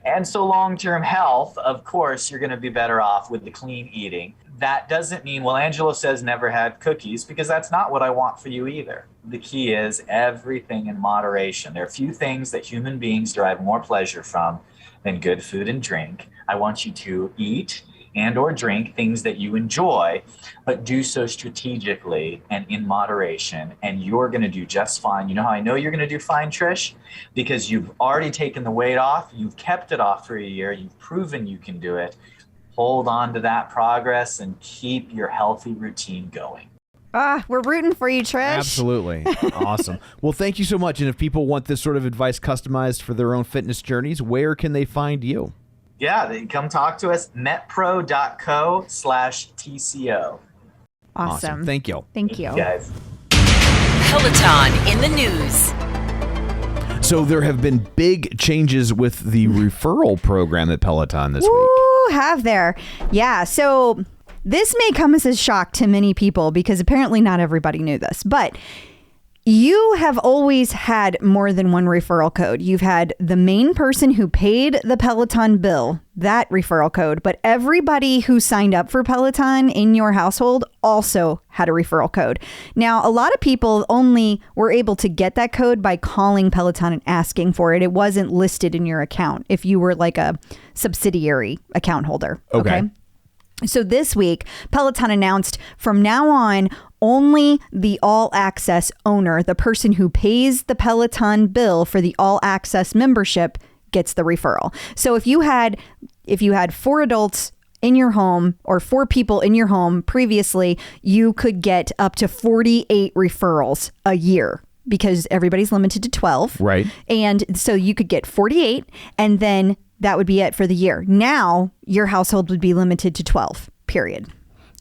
And so long-term health, of course, you're going to be better off with the clean eating. That doesn't mean, well, Angelo says never had cookies, because that's not what I want for you either. The key is everything in moderation. There are few things that human beings derive more pleasure from than good food and drink. I want you to eat and or drink things that you enjoy, but do so strategically and in moderation, and you're going to do just fine. You know how I know you're going to do fine, Trish? Because you've already taken the weight off, you've kept it off for a year, you've proven you can do it. Hold on to that progress and keep your healthy routine going.
We're rooting for you, Trish.
Absolutely. Awesome. Well, thank you so much. And if people want this sort of advice customized for their own fitness journeys, where can they find you?
Yeah, they can come talk to us, metpro.co/TCO.
Awesome.
Thank you.
Thank you.
Guys.
Peloton in the news.
So there have been big changes with the referral program at Peloton this week.
Woo, have there. Yeah, so this may come as a shock to many people because apparently not everybody knew this, but you have always had more than one referral code. You've had the main person who paid the Peloton bill, that referral code, but everybody who signed up for Peloton in your household also had a referral code. Now, a lot of people only were able to get that code by calling Peloton and asking for it. It wasn't listed in your account if you were like a subsidiary account holder. Okay. So this week, Peloton announced from now on, only the all access owner, the person who pays the Peloton bill for the all access membership, gets the referral. So if you had 4 adults in your home or 4 people in your home previously, you could get up to 48 referrals a year because everybody's limited to 12.
Right.
And so you could get 48 and then that would be it for the year. Now your household would be limited to 12, period.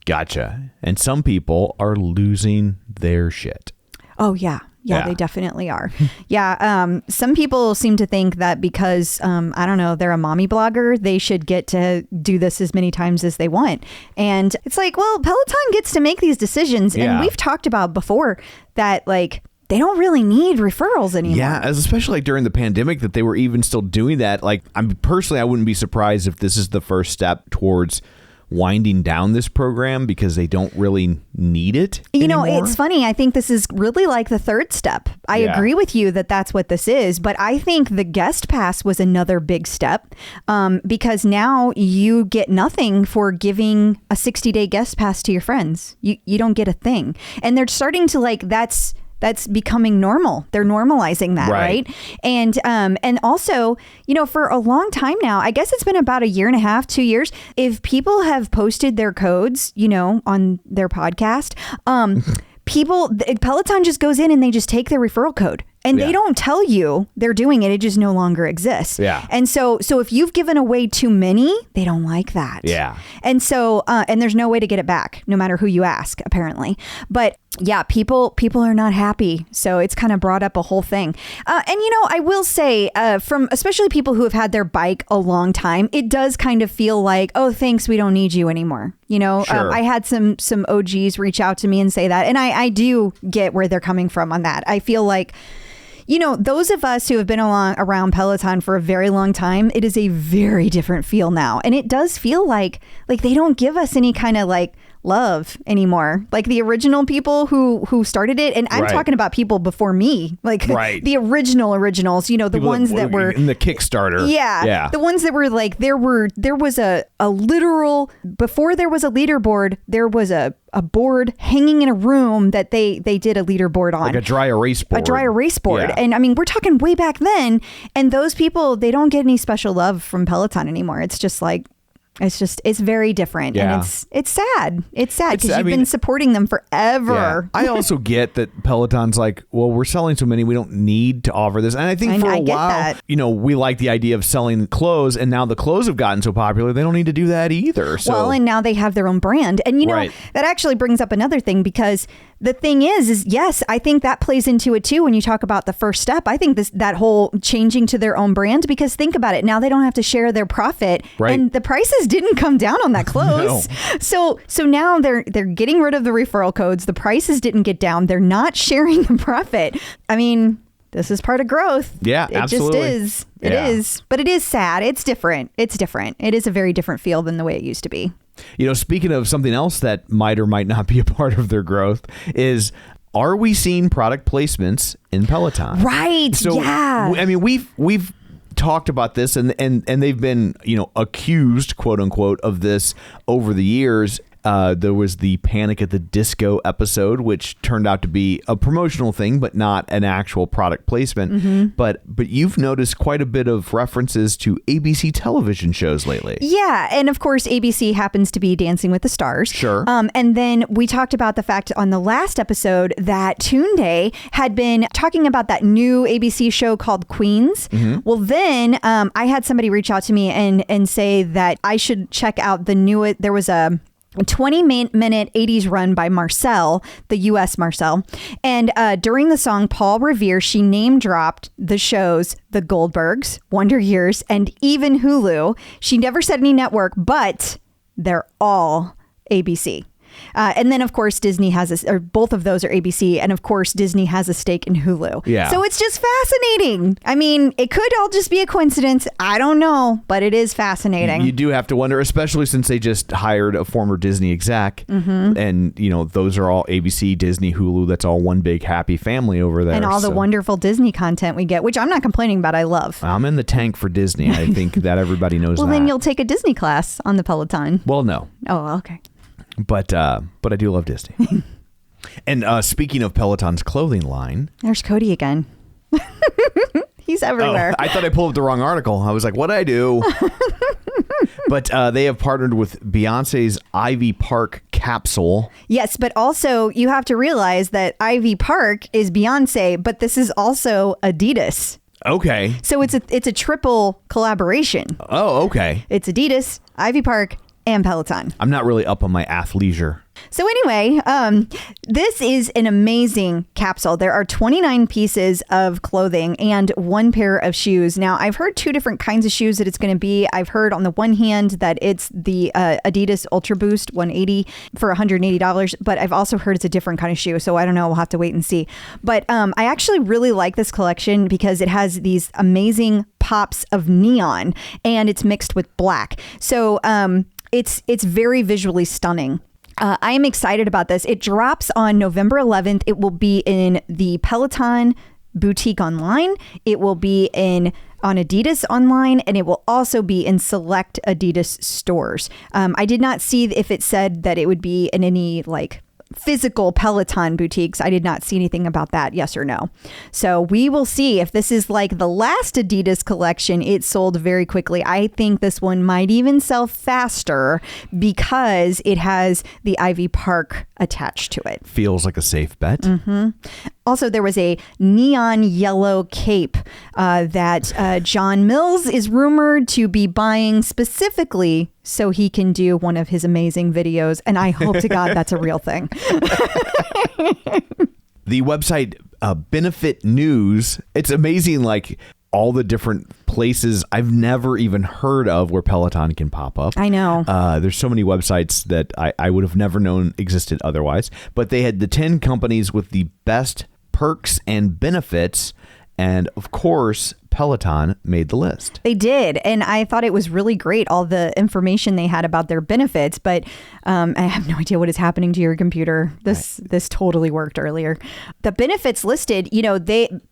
Gotcha. And some people are losing their shit.
Oh, yeah. Yeah, they definitely are. Some people seem to think that because, I don't know, they're a mommy blogger, they should get to do this as many times as they want. And it's like, well, Peloton gets to make these decisions.
Yeah.
And we've talked about before that, like, they don't really need referrals anymore.
Yeah, especially like during the pandemic that they were even still doing that. Like, I wouldn't be surprised if this is the first step towards winding down this program because they don't really need it anymore.
It's funny. I think this is really like the third step. I agree with you that that's what this is, but I think the guest pass was another big step because now you get nothing for giving a 60-day guest pass to your friends. You don't get a thing. And they're starting to that's becoming normal. They're normalizing that, right? And also, for a long time now, I guess it's been about 1.5 years, 2 years. If people have posted their codes, on their podcast, Peloton just goes in and they just take their referral code. And they don't tell you they're doing it. It just no longer exists.
Yeah.
And so if you've given away too many, they don't like that.
Yeah.
And so, and there's no way to get it back, no matter who you ask, apparently. But yeah, people are not happy. So it's kind of brought up a whole thing. And I will say, from especially people who have had their bike a long time, it does kind of feel like, oh, thanks, we don't need you anymore.
Sure.
I had some OGs reach out to me and say that. And I do get where they're coming from on that. I feel like, those of us who have been around Peloton for a very long time, it is a very different feel now. And it does feel like they don't give us any kind of love anymore. Like the original people who started it. And I'm talking about people before me, the originals, the people ones that were
in the Kickstarter.
Yeah. The ones that were there was a literal, before there was a leaderboard, there was a board hanging in a room that they did a leaderboard on.
Like a dry erase board.
Yeah. And I mean, we're talking way back then. And those people, they don't get any special love from Peloton anymore. It's just it's very different.
Yeah.
And it's sad. It's sad because you've been supporting them forever.
Yeah. I also get that Peloton's like, well, we're selling so many, we don't need to offer this. And I think for a while, we like the idea of selling clothes, and now the clothes have gotten so popular, they don't need to do that either. So.
Well, and now they have their own brand. And that actually brings up another thing, because the thing is yes, I think that plays into it too when you talk about the first step. I think that whole changing to their own brand, because think about it, now they don't have to share their profit, and the prices didn't come down on that clothes. No. So now they're getting rid of the referral codes. The prices didn't get down. They're not sharing the profit. I mean, this is part of growth.
Yeah, absolutely.
It just is. It is. But it is sad. It's different. It is a very different feel than the way it used to be.
Speaking of something else that might or might not be a part of their growth is, are we seeing product placements in Peloton?
Right.
So,
yeah.
I mean, we've talked about this and they've been, accused, quote unquote, of this over the years. There was the Panic at the Disco episode, which turned out to be a promotional thing, but not an actual product placement. Mm-hmm. But you've noticed quite a bit of references to ABC television shows lately. Yeah.
And of course, ABC happens to be Dancing with the Stars.
Sure.
And then we talked about the fact on the last episode that Tunde had been talking about that new ABC show called Queens. Mm-hmm. Well, then I had somebody reach out to me and say that I should check out there was a 20-minute 80s run by Marcel, the U.S. Marcel. And during the song Paul Revere, she name dropped the shows The Goldbergs, Wonder Years, and even Hulu. She never said any network, but they're all ABC. And then, of course, Disney has or both of those are ABC. And of course, Disney has a stake in Hulu.
Yeah.
So it's just fascinating. I mean, it could all just be a coincidence. I don't know, but it is fascinating.
You do have to wonder, especially since they just hired a former Disney exec. And, those are all ABC, Disney, Hulu. That's all one big happy family over there.
And all the wonderful Disney content we get, which I'm not complaining about. I love.
I'm in the tank for Disney. I think that everybody knows
well,
that.
then you'll take a Disney class on the Peloton.
Well, no.
Oh, okay.
But I do love Disney. And speaking of Peloton's clothing line.
There's Cody again. He's everywhere.
I thought I pulled up the wrong article. I was like, what'd I do? But they have partnered with Beyonce's Ivy Park Capsule.
Yes, but also you have to realize that Ivy Park is Beyonce, but this is also Adidas.
Okay.
So it's a triple collaboration.
Oh, okay.
It's Adidas, Ivy Park, and Peloton.
I'm not really up on my athleisure.
So anyway, this is an amazing capsule. There are 29 pieces of clothing and 1 pair of shoes. Now, I've heard 2 different kinds of shoes that it's going to be. I've heard on the one hand that it's the Adidas Ultra Boost 180 for $180, but I've also heard it's a different kind of shoe. So I don't know. We'll have to wait and see. But I actually really like this collection because it has these amazing pops of neon and it's mixed with black. So it's very visually stunning. I am excited about this. It drops on November 11th. It will be in the Peloton boutique online. It will be on Adidas online, and it will also be in select Adidas stores. I did not see if it said that it would be in any physical Peloton boutiques. I did not see anything about that, yes or no. So we will see if this is the last Adidas collection. It sold very quickly. I think this one might even sell faster because it has the Ivy Park attached to it.
Feels like a safe bet.
Also, there was a neon yellow cape that John Mills is rumored to be buying specifically so he can do one of his amazing videos. And I hope to God that's a real thing.
The website Benefit News, it's amazing, all the different places I've never even heard of where Peloton can pop up.
I know.
There's so many websites that I would have never known existed otherwise. But they had the 10 companies with the best perks and benefits. And of course, Peloton made the list.
They did. And I thought it was really great, all the information they had about their benefits. But I have no idea what is happening to your computer. This totally worked earlier. The benefits listed,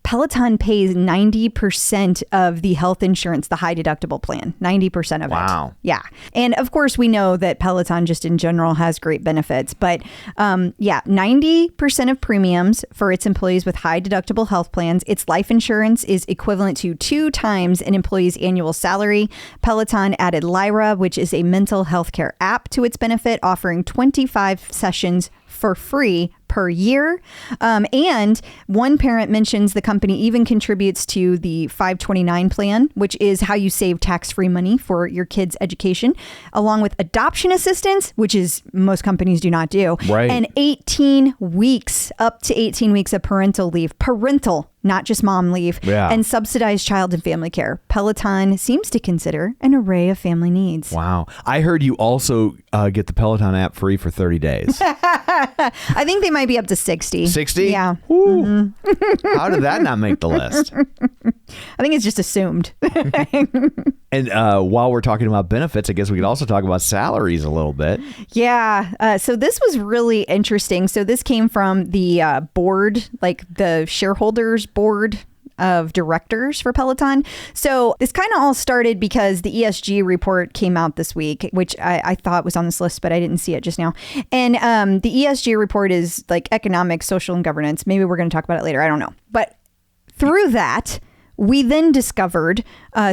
Peloton pays 90% of the health insurance, the high deductible plan, 90% of it.
Wow.
Yeah. And of course, we know that Peloton just in general has great benefits. But 90% of premiums for its employees with high deductible health plans. Its life insurance is equivalent to 2 times an employee's annual salary. Peloton added Lyra, which is a mental health care app, to its benefit, offering 25 sessions for free per year. And one parent mentions the company even contributes to the 529 plan, which is how you save tax-free money for your kids' education, along with adoption assistance, which is most companies do not do.
Right.
And 18 weeks, up to 18 weeks of parental leave. Parental, not just mom leave.
Yeah.
And subsidized child and family care. Peloton seems to consider an array of family needs.
Wow. I heard you also get the Peloton app free for 30 days.
I think they might be up to 60.
60?
Yeah.
How did that not make the list?
I think it's just assumed.
And while we're talking about benefits, I guess we could also talk about salaries a little bit.
Yeah. So this was really interesting. So this came from the board, the shareholders board of directors for Peloton. So this kind of all started because the ESG report came out this week, which I thought was on this list, but I didn't see it just now. And the ESG report is economic, social, and governance. Maybe we're going to talk about it later. I don't know. But through that, we then discovered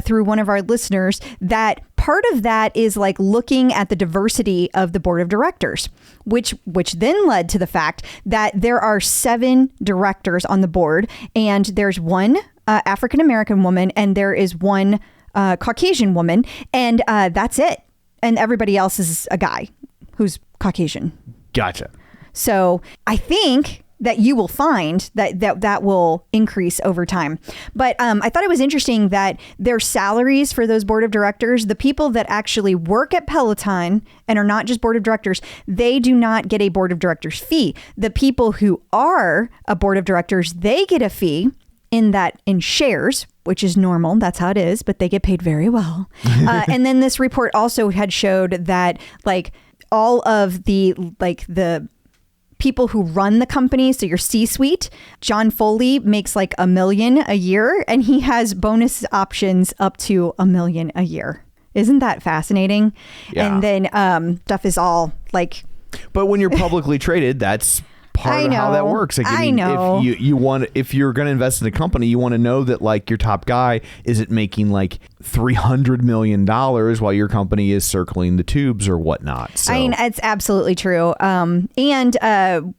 through one of our listeners that part of that is looking at the diversity of the board of directors, which then led to the fact that there are 7 directors on the board, and there's one African-American woman and there is one Caucasian woman, and that's it. And everybody else is a guy who's Caucasian.
Gotcha.
So I think that you will find that will increase over time. But I thought it was interesting that their salaries for those board of directors, the people that actually work at Peloton and are not just board of directors, they do not get a board of directors fee. The people who are a board of directors, they get a fee in shares, which is normal. That's how it is, but they get paid very well. And then this report also had showed that like all of the people who run the company, so your C-suite, John Foley makes like $1 million a year, and he has bonus options up to $1 million a year. Isn't that fascinating? Yeah. And then stuff is all like.
But when you're publicly traded, that's part of how that works. Like, I mean, if you're going to invest in a company, you want to know that like your top guy isn't making like $300 million while your company is circling the tubes or whatnot. So. I mean,
it's absolutely true.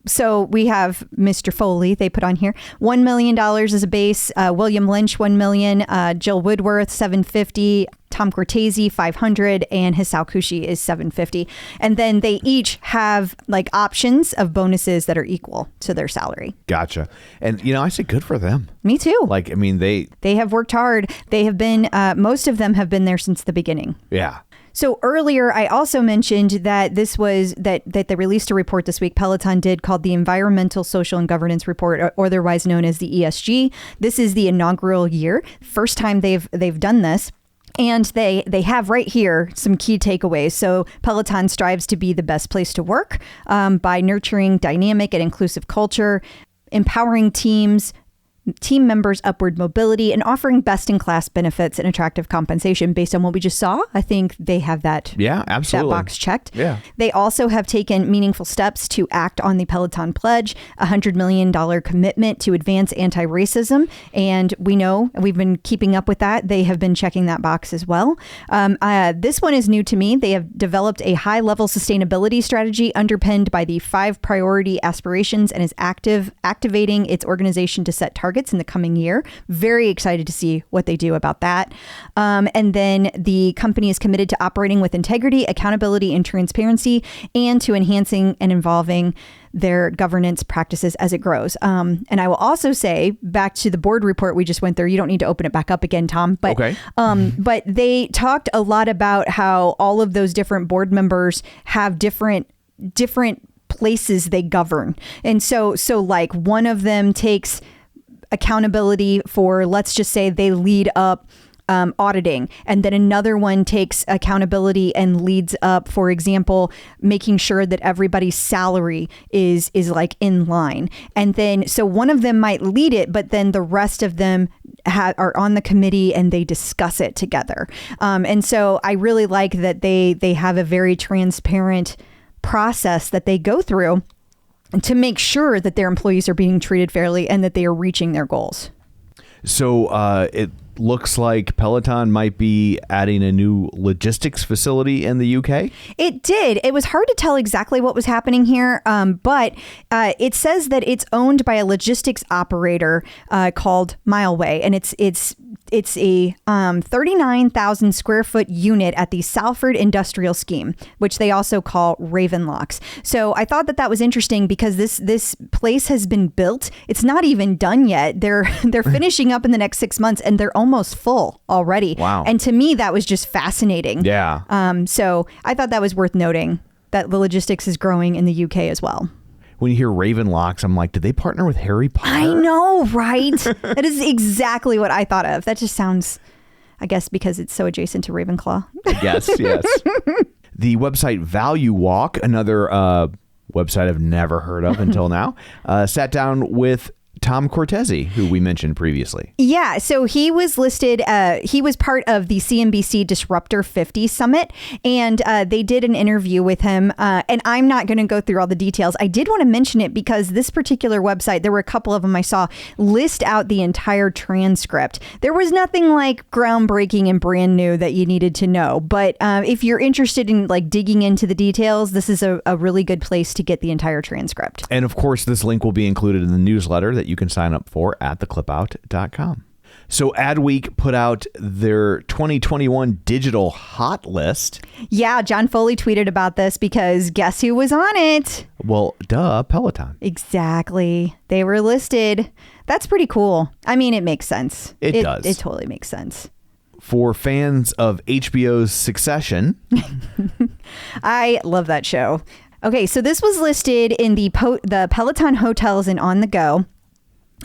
So we have Mr. Foley, they put on here, $1 million as a base, William Lynch, $1 million, Jill Woodworth, $750, Tom Cortese, $500, and Hisao Kushi is $750. And then they each have like options of bonuses that are equal to their salary.
Gotcha. And, I say good for them.
Me too.
Like, I mean, they
have worked hard. They have been, most of them have been there since the beginning.
Yeah.
So earlier, I also mentioned that that they released a report this week, Peloton did, called the Environmental, Social, and Governance Report, or otherwise known as the ESG. This is the inaugural year. First time they've done this. And they have right here some key takeaways. So Peloton strives to be the best place to work by nurturing dynamic and inclusive culture, empowering team members' upward mobility, and offering best-in-class benefits and attractive compensation. Based on what we just saw, I think they have that,
absolutely,
that box checked.
Yeah.
They also have taken meaningful steps to act on the Peloton Pledge, a $100 million commitment to advance anti-racism. And we know, we've been keeping up with that. They have been checking that box as well. This one is new to me. They have developed a high-level sustainability strategy underpinned by the 5 priority aspirations and is activating its organization to set targets in the coming year. Very excited to see what they do about that. And then the company is committed to operating with integrity, accountability, and transparency, and to enhancing and evolving their governance practices as it grows. And I will also say, back to the board report we just went through, you don't need to open it back up again, Tom. But,
okay.
But they talked a lot about how all of those different board members have different places they govern. And so like one of them takes accountability for, let's just say they lead up auditing, and then another one takes accountability and leads up, for example, making sure that everybody's salary is like in line. And then so one of them might lead it, but then the rest of them are on the committee and they discuss it together. And so I really like that they have a very transparent process that they go through to make sure that their employees are being treated fairly and that they are reaching their goals.
So it looks like Peloton might be adding a new logistics facility in the UK. It
did. It was hard to tell exactly what was happening here, but it says that it's owned by a logistics operator called Mileway, and it's a 39,000 square foot unit at the Salford Industrial Scheme, which they also call Ravenlocks. So I thought that was interesting because this place has been built. It's not even done yet. They're finishing up in the next 6 months, and they're almost full already.
Wow.
And to me, that was just fascinating.
Yeah.
So I thought that was worth noting, that the logistics is growing in the UK as well.
When you hear Ravenlocks, I'm like, did they partner with Harry Potter?
I know, right? That is exactly what I thought of. That just sounds, I guess, because it's so adjacent to Ravenclaw.
I guess, yes. The website Value Walk, another website I've never heard of until now, sat down with Tom Cortese, who we mentioned previously.
Yeah, so he was listed, he was part of the CNBC Disruptor 50 Summit, and they did an interview with him, and I'm not going to go through all the details. I did want to mention it because this particular website, there were a couple of them I saw, list out the entire transcript. There was nothing like groundbreaking and brand new that you needed to know, but if you're interested in like digging into the details, this is a really good place to get the entire transcript.
And of course, this link will be included in the newsletter that you can sign up for at theclipout.com. So Adweek put out their 2021 digital hot list.
Yeah, John Foley tweeted about this because guess who was on it?
Well, duh, Peloton.
Exactly. They were listed. That's pretty cool. I mean, it makes sense.
It does.
It totally makes sense.
For fans of HBO's Succession.
I love that show. Okay, so this was listed in the Peloton Hotels and On the Go,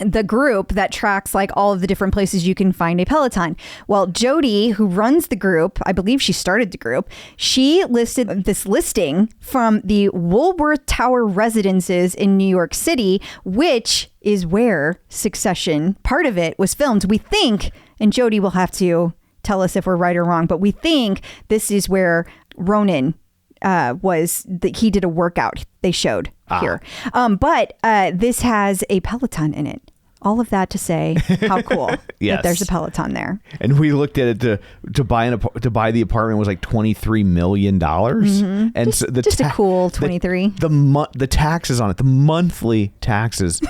the group that tracks like all of the different places you can find a Peloton. Well, Jody, who runs the group, I believe she started the group, she listed this listing from the Woolworth Tower Residences in New York City, which is where Succession, part of it, was filmed. We think, and Jody will have to tell us if we're right or wrong, but we think this is where Ronan he did a workout they showed here. But this has a Peloton in it. All of that to say how cool
yes.
that there's a Peloton there.
And we looked at it to buy the apartment was like $23 million.
Mm-hmm.
And so
just a cool 23.
The taxes on it, the monthly taxes,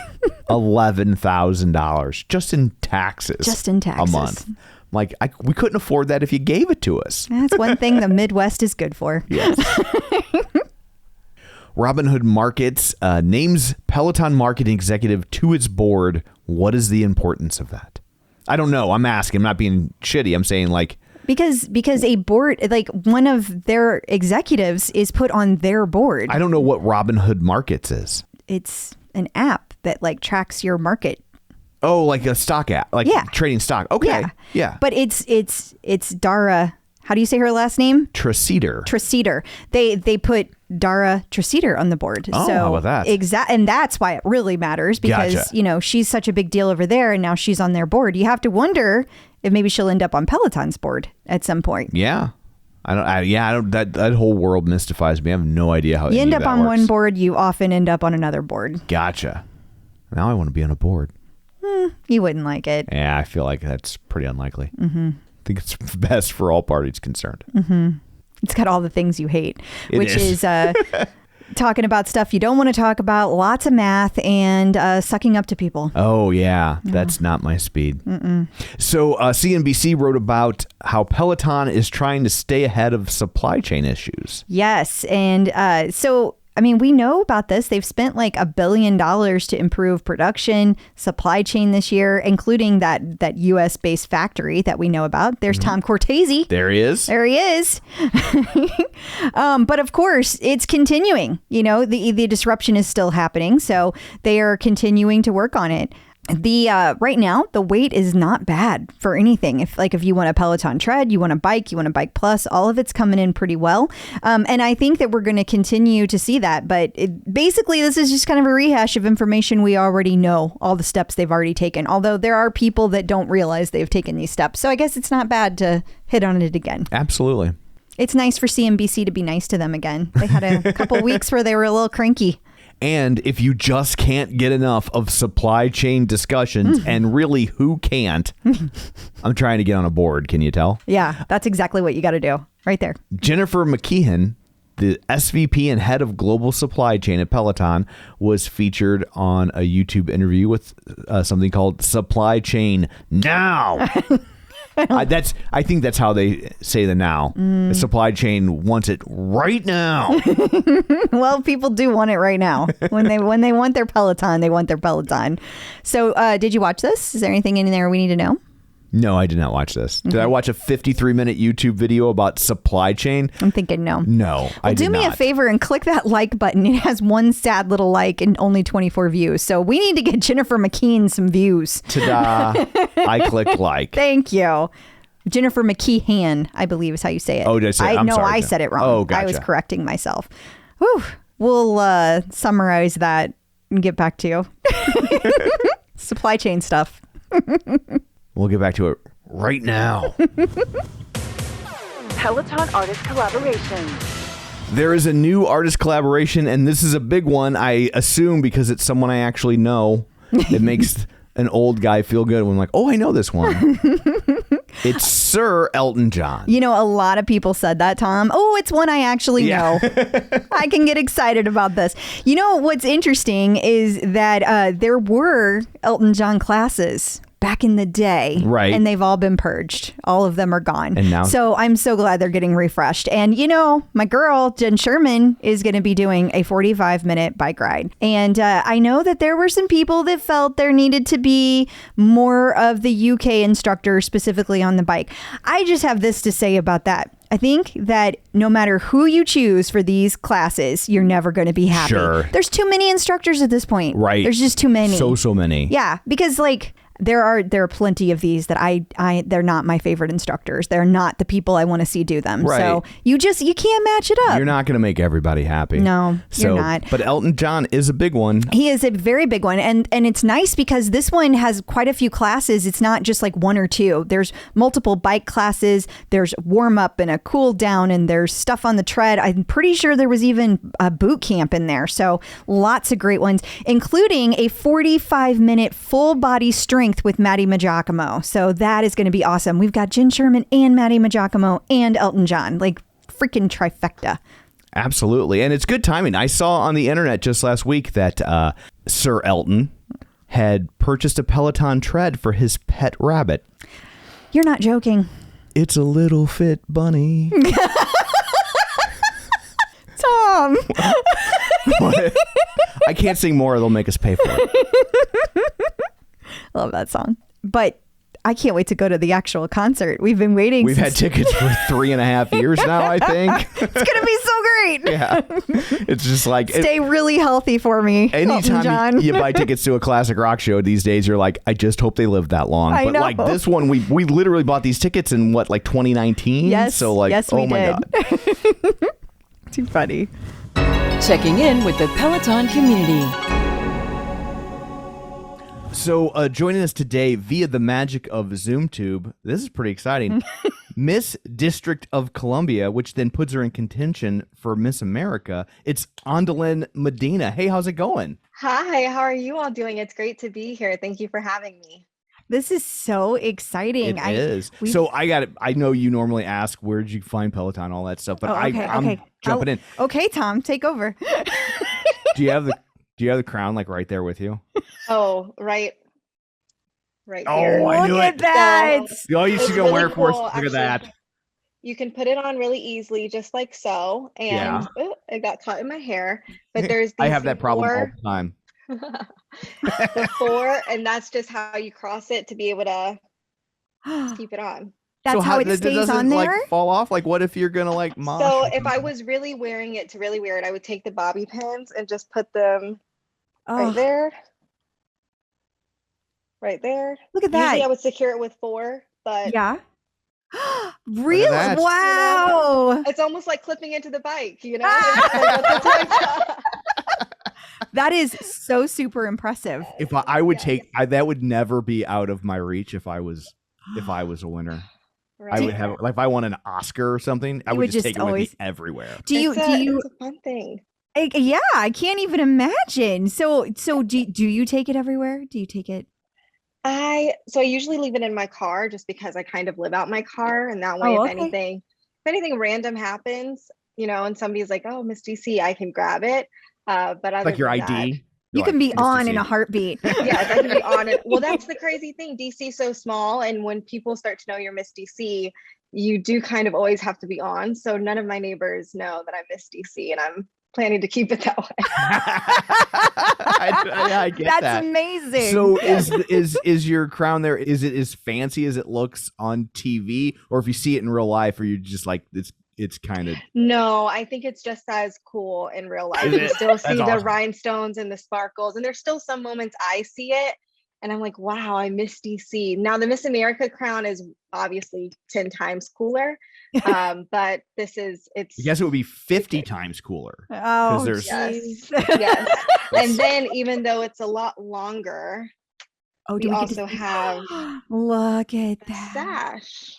$11,000 just in taxes. A month. Like, we couldn't afford that if you gave it to us.
That's one thing the Midwest is good for.
Yes. Robinhood Markets names Peloton marketing executive to its board. What is the importance of that? I don't know. I'm asking. I'm not being shitty. I'm saying like...
Because a board, like one of their executives is put on their board.
I don't know what Robinhood Markets is.
It's an app that like tracks your market.
Oh, like a stock app, like trading stock. Okay. Yeah.
But it's Dara. How do you say her last name?
Treseder.
They put Dara Treseder on the board.
Oh,
so
how about that?
And that's why it really matters because,
Gotcha.
She's such a big deal over there and now she's on their board. You have to wonder if maybe she'll end up on Peloton's board at some point.
Yeah. I don't. That whole world mystifies me. I have no idea how
you end up on
works.
one board. You often end up on another board.
Gotcha. Now I want to be on a board.
You wouldn't like it.
Yeah, I feel like that's pretty unlikely. Mm-hmm. I think it's best for all parties concerned.
Mm-hmm. It's got all the things you hate, which is talking about stuff you don't want to talk about, lots of math, and sucking up to people.
Oh, yeah. That's not my speed.
Mm-mm.
So CNBC wrote about how Peloton is trying to stay ahead of supply chain issues.
Yes. And so... I mean, we know about this. They've spent like $1 billion to improve production, supply chain this year, including that U.S. based factory that we know about. There's Tom Cortese.
There he is.
But of course, it's continuing. The disruption is still happening. So they are continuing to work on it. Right now, the wait is not bad for anything. If you want a Peloton tread, you want a bike plus, all of it's coming in pretty well. And I think that we're going to continue to see that. But basically, this is just kind of a rehash of information we already know, all the steps they've already taken. Although there are people that don't realize they've taken these steps. So I guess it's not bad to hit on it again.
Absolutely.
It's nice for CNBC to be nice to them again. They had a couple weeks where they were a little cranky.
And if you just can't get enough of supply chain discussions, and really who can't, I'm trying to get on a board. Can you tell?
Yeah, that's exactly what you got to do right there.
Jennifer McKeon, the SVP and head of global supply chain at Peloton, was featured on a YouTube interview with something called Supply Chain Now. I think that's how they say the now. The supply chain wants it right now.
Well, people do want it right now. When they want their Peloton, they want their Peloton. So did you watch this? Is there anything in there we need to know?
No, I did not watch this. Did I watch a 53-minute YouTube video about supply chain?
I'm thinking no.
No, I did not.
Do me a favor and click that like button. It has one sad little like and only 24 views. So we need to get Jennifer McKean some views.
Ta-da. I clicked like.
Thank you. Jennifer McKean, I believe is how you say it.
Oh, did I say it? I'm sorry.
I said it wrong.
Oh, gotcha.
I was correcting myself. Whew. We'll summarize that and get back to you. Supply chain stuff.
We'll get back to it right now.
Peloton artist collaborations.
There is a new artist collaboration, and this is a big one, I assume, because it's someone I actually know. It makes an old guy feel good when I'm like, oh, I know this one. It's Sir Elton John.
A lot of people said that, Tom. Oh, it's one I actually know. I can get excited about this. What's interesting is that there were Elton John classes back in the day.
Right.
And they've all been purged. All of them are gone.
And now,
so I'm so glad they're getting refreshed. And my girl, Jenn Sherman, is going to be doing a 45-minute bike ride. And I know that there were some people that felt there needed to be more of the UK instructor specifically on the bike. I just have this to say about that. I think that no matter who you choose for these classes, you're never going to be happy.
Sure.
There's too many instructors at this point.
Right.
There's just too many.
So many.
Yeah, because there are plenty of these that they're not my favorite instructors. They're not the people I want to see do them.
Right.
So you can't match it up.
You're not going to make everybody happy.
No, you're not.
But Elton John is a big one.
He is a very big one. And it's nice because this one has quite a few classes. It's not just like one or two. There's multiple bike classes. There's warm up and a cool down, and there's stuff on the tread. I'm pretty sure there was even a boot camp in there. So lots of great ones, including a 45-minute full body strength with Maddie Majacomo. So that is going to be awesome. We've got Jenn Sherman and Maddie Majacomo and Elton John, like freaking trifecta.
Absolutely. And it's good timing. I saw on the internet just last week that Sir Elton had purchased a Peloton tread for his pet rabbit.
You're not joking.
It's a little fit bunny.
Tom.
I can't sing more. They'll make us pay for it.
Love that song. But I can't wait to go to the actual concert. We've been waiting.
We've had tickets for 3.5 years now, I think.
It's going to be so great.
Yeah. It's just like...
Stay really healthy for me, Elton John.
Anytime you buy tickets to a classic rock show these days, you're like, I just hope they live that long.
I
but
know.
like this one, we literally bought these tickets in 2019?
Yes.
So like,
yes,
oh
we
my
did.
God.
Too funny.
Checking in with the Peloton community.
So joining us today via the magic of ZoomTube, this is pretty exciting. Miss District of Columbia, which then puts her in contention for Miss America. It's Andolyn Medina. Hey, how's it going?
Hi, how are you all doing? It's great to be here. Thank you for having me.
This is so exciting.
It is. So I know you normally ask, where did you find Peloton, all that stuff, but I'm jumping in.
Okay, Tom, take over.
Do you have the crown like right there with you?
Oh, right here.
Oh, I knew
Look
it.
at that.
Oh, you should go
really
wear it for us.
cool,
Look
actually.
at that.
You can put it on really easily, just like so. And it got caught in my hair. But there's
I have that problem all the time.
the 4, and that's just how you cross it to be able to keep it on.
That's how it stays on there?
Like fall off? Like what if you're gonna like mosh?
So if I was really wearing it to really wear it, I would take the bobby pins and just put them right there. Right there.
Look at that.
Usually I would secure it with 4, but
yeah. Really?
that.
Wow.
it's almost like clipping into the bike,
That is so super impressive.
If I would take, that would never be out of my reach if I was a winner.
Right.
I would have, like, if I won an Oscar or something, I would just take it with me everywhere.
It's
a fun thing.
Yeah, I can't even imagine. So do you take it everywhere? Do you take it?
I usually leave it in my car just because I kind of live out my car, and that way, if anything random happens, and somebody's like, "Oh, Miss DC," I can grab it. But other
like your
than
ID,
that,
you can be on in a heartbeat.
Yes, I can be on it. Well, that's the crazy thing. DC's so small, and when people start to know you're Miss DC, you do kind of always have to be on. So none of my neighbors know that I'm Miss DC, and I'm planning to keep it that way.
I get that.
That's amazing.
So is your crown there? Is it as fancy as it looks on TV, or if you see it in real life, are you just like it's kind of?
No, I think it's just as cool in real life. You still see the rhinestones and the sparkles, and there's still some moments I see it and I'm like, wow, I miss DC. Now the Miss America crown is obviously 10 times cooler. But I
guess it would be 50 times cooler.
Oh,
there's
yes. And then even though it's a lot longer, we also have
look at that
sash.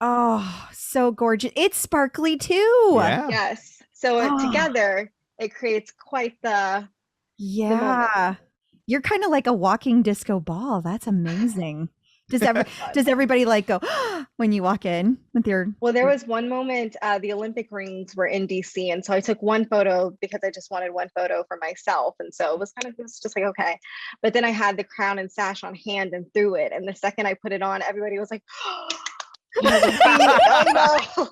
Oh, so gorgeous. It's sparkly too.
Yeah.
Yes. So together it creates quite the
You're kind of like a walking disco ball. That's amazing. Does everybody like go when you walk in with your?
Well, there was one moment, the Olympic rings were in DC. And so I took one photo because I just wanted one photo for myself. And so it was just like, okay. But then I had the crown and sash on hand and threw it. And the second I put it on, everybody was like, oh, no.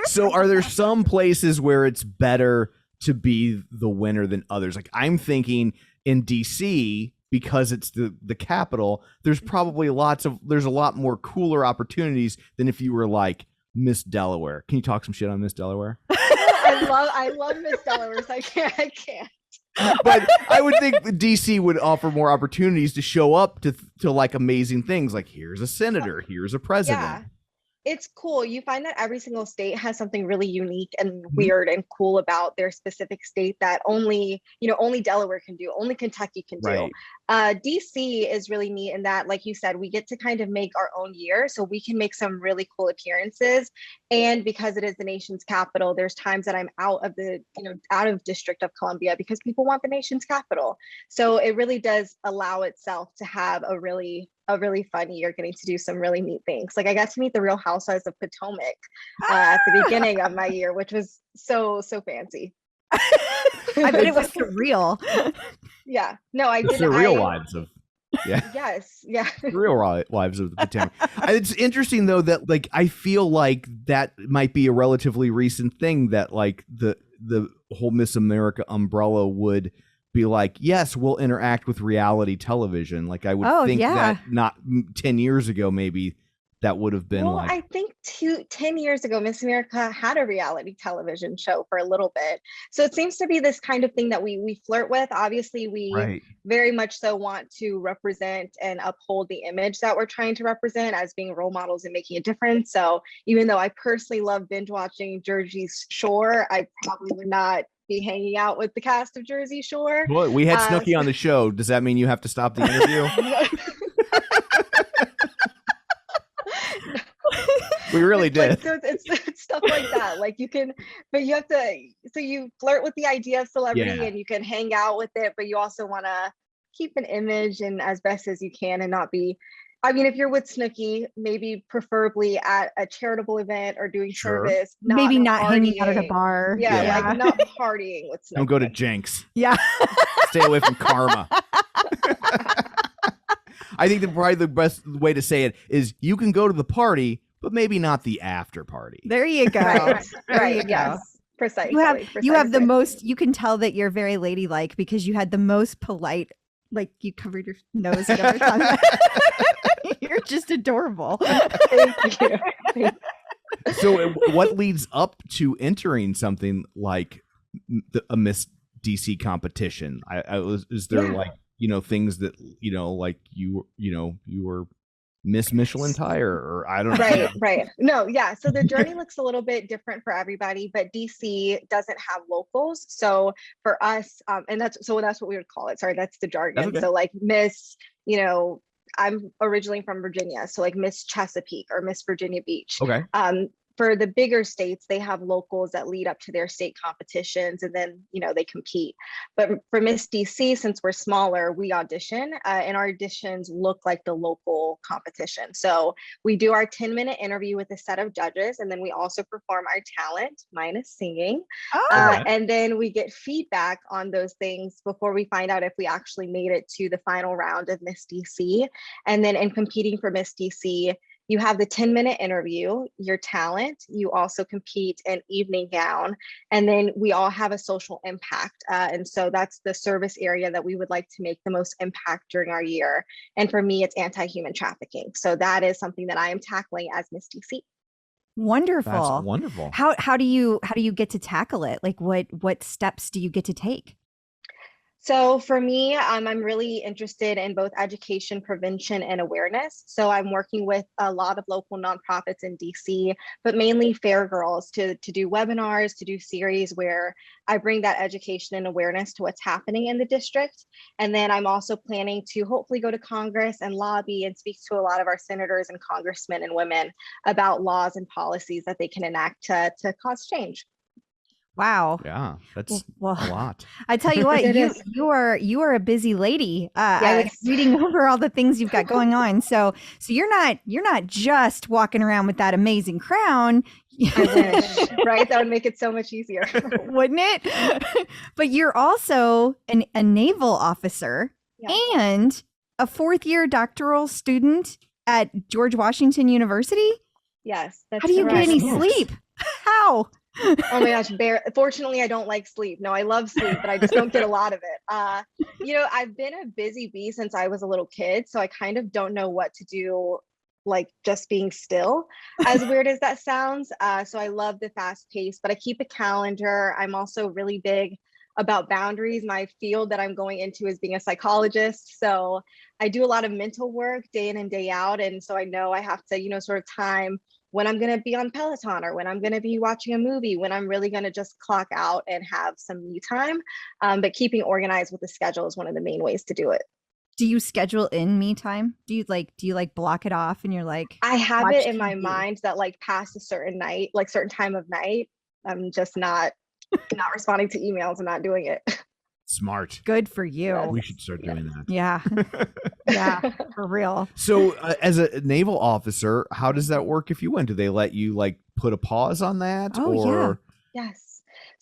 So are there some places where it's better to be the winner than others? Like I'm thinking in DC, because it's the capital, there's probably there's a lot more cooler opportunities than if you were like Miss Delaware. Can you talk some shit on Miss Delaware?
I love Miss Delaware, so I can't.
But I would think the DC would offer more opportunities to show up to like amazing things. Like here's a senator, here's a president.
Yeah. It's cool. You find that every single state has something really unique and weird and cool about their specific state that only Delaware can do, only Kentucky can do.
Right.
DC is really neat in that, like you said, we get to kind of make our own year. So we can make some really cool appearances. And because it is the nation's capital, there's times that I'm out of District of Columbia because people want the nation's capital. So it really does allow itself to have a really fun year, getting to do some really neat things. Like I got to meet the Real Housewives of Potomac at the beginning of my year, which was so fancy.
I bet it was surreal.
Yeah, no, I did.
The real wives of, yeah.
Yes, yeah.
The real wives of the Potomac. It's interesting though that like I feel like that might be a relatively recent thing that like the whole Miss America umbrella would be like, yes, we'll interact with reality television. Like I would think that not 10 years ago, maybe that would have been like.
I think 10 years ago, Miss America had a reality television show for a little bit. So it seems to be this kind of thing that we flirt with. Obviously, we very much so want to represent and uphold the image that we're trying to represent as being role models and making a difference. So even though I personally love binge watching Jersey Shore, I probably would not be hanging out with the cast of Jersey Shore.
Well, we had Snooki on the show. Does that mean you have to stop the interview? We really did.
Like, so it's stuff like that. Like you can, but you have to. So you flirt with the idea of celebrity, and you can hang out with it, but you also want to keep an image and as best as you can, and not be. I mean, if you're with Snooki, maybe preferably at a charitable event or doing service.
Maybe not hanging out at a bar.
Yeah, like not partying with Snooki.
Don't go to Jenks.
Yeah.
Stay away from Karma. I think probably the best way to say it is you can go to the party, but maybe not the after party.
There you go.
Right. Yes. Precisely.
You have the most, you can tell that you're very ladylike because you had the most polite, like you covered your nose and every time. You're just adorable.
Thank you.
So what leads up to entering something like a Miss DC competition? Is there like, things that, like you were Miss Michelin tire or I don't know.
Right. No, yeah. So the journey looks a little bit different for everybody, but DC doesn't have locals. So for us, and that's what we would call it. Sorry, that's the jargon.
Okay.
So like Miss, I'm originally from Virginia. So like Miss Chesapeake or Miss Virginia Beach.
Okay.
For the bigger states, they have locals that lead up to their state competitions and then, they compete. But for Miss DC, since we're smaller, we audition and our auditions look like the local competition. So we do our 10-minute interview with a set of judges, and then we also perform our talent minus singing. And then we get feedback on those things before we find out if we actually made it to the final round of Miss DC. And then in competing for Miss DC, you have the 10-minute interview, your talent, you also compete in evening gown, and then we all have a social impact. And so that's the service area that we would like to make the most impact during our year. And for me, it's anti-human trafficking. So that is something that I am tackling as Miss DC.
Wonderful.
That's wonderful.
How do you get to tackle it? Like what steps do you get to take?
So for me, I'm really interested in both education, prevention, and awareness. So I'm working with a lot of local nonprofits in DC, but mainly Fair Girls to do webinars, to do series where I bring that education and awareness to what's happening in the district. And then I'm also planning to hopefully go to Congress and lobby and speak to a lot of our senators and congressmen and women about laws and policies that they can enact to cause change.
Wow.
Yeah, that's
Well,
a lot.
I tell you what,
It
you
is.
you are a busy lady. I was
Yes.
reading over all the things you've got going on. So you're not just walking around with that amazing crown.
I wish, right? That would make it so much easier.
Wouldn't it? But you're also a naval officer
Yeah.
and a fourth-year doctoral student at George Washington University.
Yes. That's
How do you get
correct.
any
Yes.
sleep? How?
Oh my gosh, fortunately I don't like sleep. No, I love sleep, but I just don't get a lot of it. I've been a busy bee since I was a little kid, so I kind of don't know what to do, like just being still, as weird as that sounds. So I love the fast pace, but I keep a calendar. I'm also really big about boundaries. My field that I'm going into is being a psychologist. So I do a lot of mental work day in and day out. And so I know I have to, sort of time when I'm going to be on Peloton or when I'm going to be watching a movie, when I'm really going to just clock out and have some me time. But keeping organized with the schedule is one of the main ways to do it.
Do you schedule in me time? Do you block it off and you're like,
I have
watch
it in my
TV?
mind that like past a certain night, like certain time of night, I'm just not responding to emails and not doing it.
Smart.
Good for you.
We should start doing that.
Yeah. Yeah, for real.
So, as a naval officer, how does that work if you win? Do they let you like put a pause on that?
Oh,
or
Yes.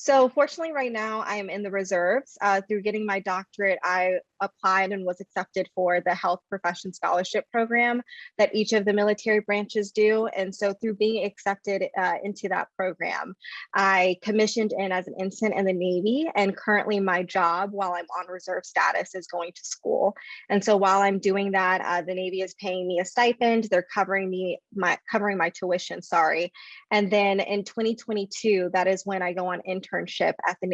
So fortunately right now I am in the reserves. Through getting my doctorate, I applied and was accepted for the Health Profession Scholarship Program that each of the military branches do. And so through being accepted into that program, I commissioned in as an ensign in the Navy. And currently my job while I'm on reserve status is going to school. And so while I'm doing that, the Navy is paying me a stipend. They're covering my tuition, sorry. And then in 2022, that is when I go on internship at the